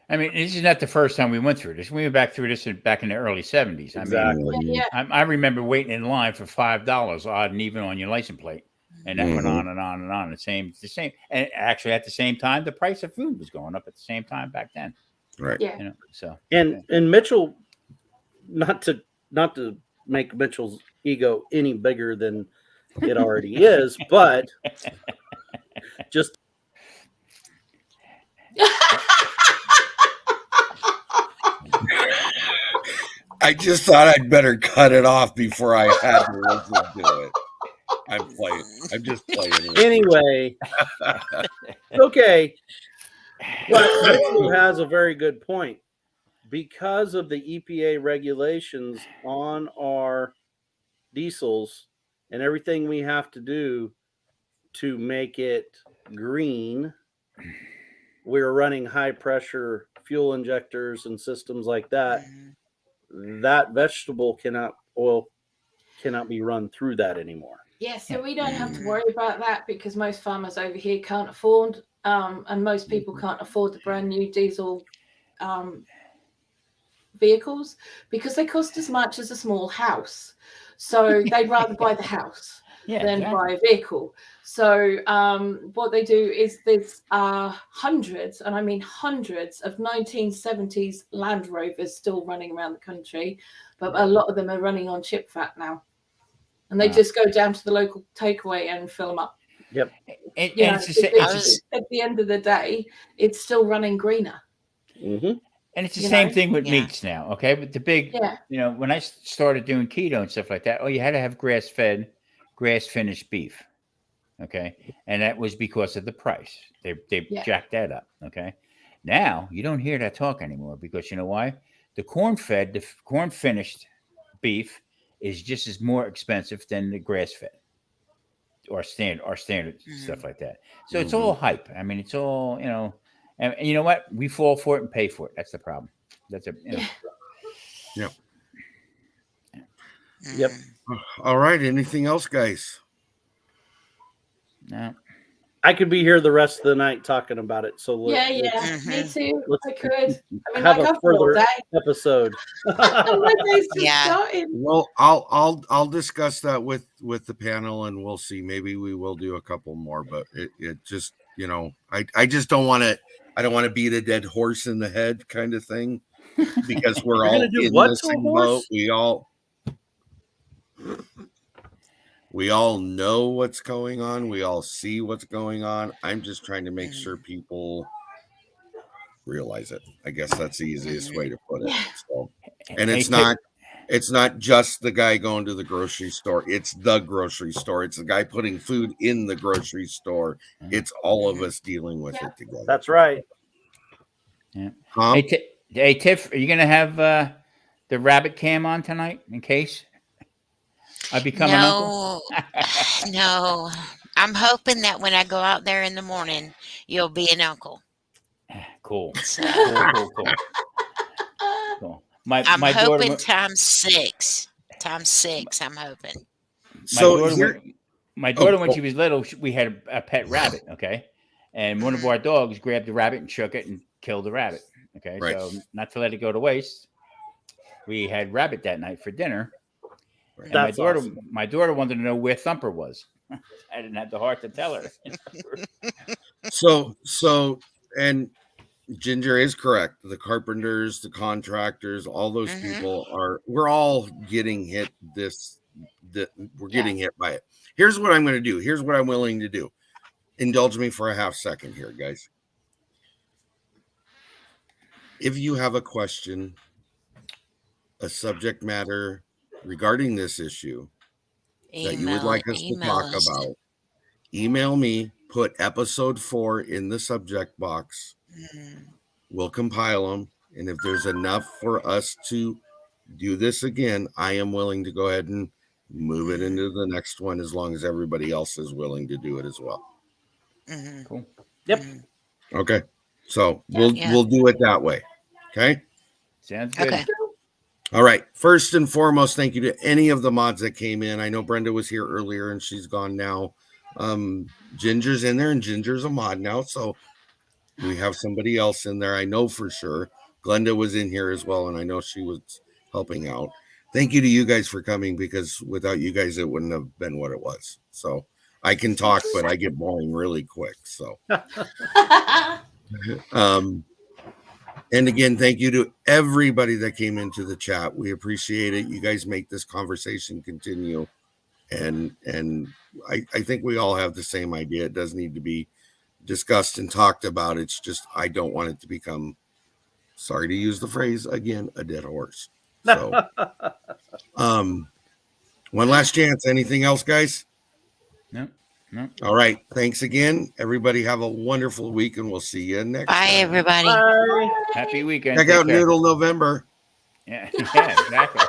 C: I mean, this is not the first time we went through this. We went back through this back in the early 70s. I
D: Exactly.
C: mean,
B: Yeah.
C: I remember waiting in line for $5, odd and even on your license plate. And that went on and on and on. The same. And actually, at the same time, the price of food was going up at the same time back then.
A: Right.
B: Yeah.
C: You know, so
D: And Mitchell, not to make Mitchell's ego any bigger than it already is, but just
A: I just thought I'd better cut it off before I had to listen to it. I'm just playing.
D: anyway. Okay. But Mitchell has a very good point. Because of the EPA regulations on our diesels and everything we have to do to make it green, we're running high pressure fuel injectors and systems like that. That vegetable oil cannot be run through that anymore.
B: Yeah, so we don't have to worry about that because most farmers over here can't afford, and most people can't afford the brand new diesel vehicles because they cost as much as a small house. So they'd rather buy the house than buy a vehicle. So what they do is there's hundreds, and I mean hundreds, of 1970s Land Rovers still running around the country, but a lot of them are running on chip fat now. And they just go down to the local takeaway and fill them up.
D: Yep.
B: At the end of the day, it's still running greener.
D: Mm-hmm.
C: And it's the same thing with meats now, okay? But the big, when I started doing keto and stuff like that, you had to have grass-fed, grass-finished beef, okay? And that was because of the price. They jacked that up, okay? Now, you don't hear that talk anymore because you know why? The corn-finished beef is just as more expensive than the grass-fed or standard stuff like that. So it's all hype. I mean, it's all, and you know what? We fall for it and pay for it. That's the problem. That's
A: Yep.
D: Yep.
A: All right. Anything else, guys?
C: No.
D: I could be here the rest of the night talking about it. So
B: me too. I could. I mean,
D: have a further episode.
A: Well, I'll discuss that with the panel, and we'll see. Maybe we will do a couple more, but it just I just don't want to. I don't want to beat a dead horse in the head, kind of thing, because we're all in the same boat. We all know what's going on. We all see what's going on. I'm just trying to make sure people realize it. I guess that's the easiest way to put it. So, and it's not just the guy going to the grocery store. It's the grocery store. It's the guy putting food in the grocery store. It's all of us dealing with it together.
D: That's right.
C: Yeah. Hey, Tiff, are you going to have the rabbit cam on tonight in case I become an uncle?
E: No. I'm hoping that when I go out there in the morning, you'll be an uncle.
C: Cool.
E: So,
C: cool.
E: I'm
C: my
E: hoping
C: daughter,
E: times six. I'm hoping.
C: My daughter, when she was little, we had a pet rabbit, okay? And one of our dogs grabbed the rabbit and shook it and killed the rabbit, okay?
A: Right.
C: So not to let it go to waste, we had rabbit that night for dinner. And my daughter wanted to know where Thumper was. I didn't have the heart to tell her.
A: So, and Ginger is correct. The carpenters, the contractors, all those people we're all getting hit we're getting hit by it. Here's what I'm going to do. Here's what I'm willing to do. Indulge me for a half second here, guys. If you have a question, a subject matter regarding this issue that you would like us to talk about, email me, put episode 4 in the subject box. We'll compile them. And if there's enough for us to do this again, I am willing to go ahead and move it into the next one as long as everybody else is willing to do it as well.
C: Cool.
D: Yep.
A: Okay. So we'll do it that way. Okay.
C: Sounds good.
E: Okay.
A: All right. First and foremost, thank you to any of the mods that came in. I know Brenda was here earlier and she's gone now. Ginger's in there, and Ginger's a mod now, so we have somebody else in there. I know for sure. Glenda was in here as well, and I know she was helping out. Thank you to you guys for coming, because without you guys, it wouldn't have been what it was. So I can talk, but I get boring really quick. So, and again, thank you to everybody that came into the chat. We appreciate it. You guys make this conversation continue. And I think we all have the same idea. It does need to be discussed and talked about. It's just, I don't want it to become, sorry to use the phrase again, a dead horse. So, one last chance. Anything else, guys?
C: No.
A: All right. Thanks again. Everybody have a wonderful week, and we'll see you next
E: Bye,
A: time.
E: everybody.
D: Bye.
C: Happy weekend.
A: Check
C: Take
A: out
C: care.
A: Noodle November.
C: Yeah, exactly.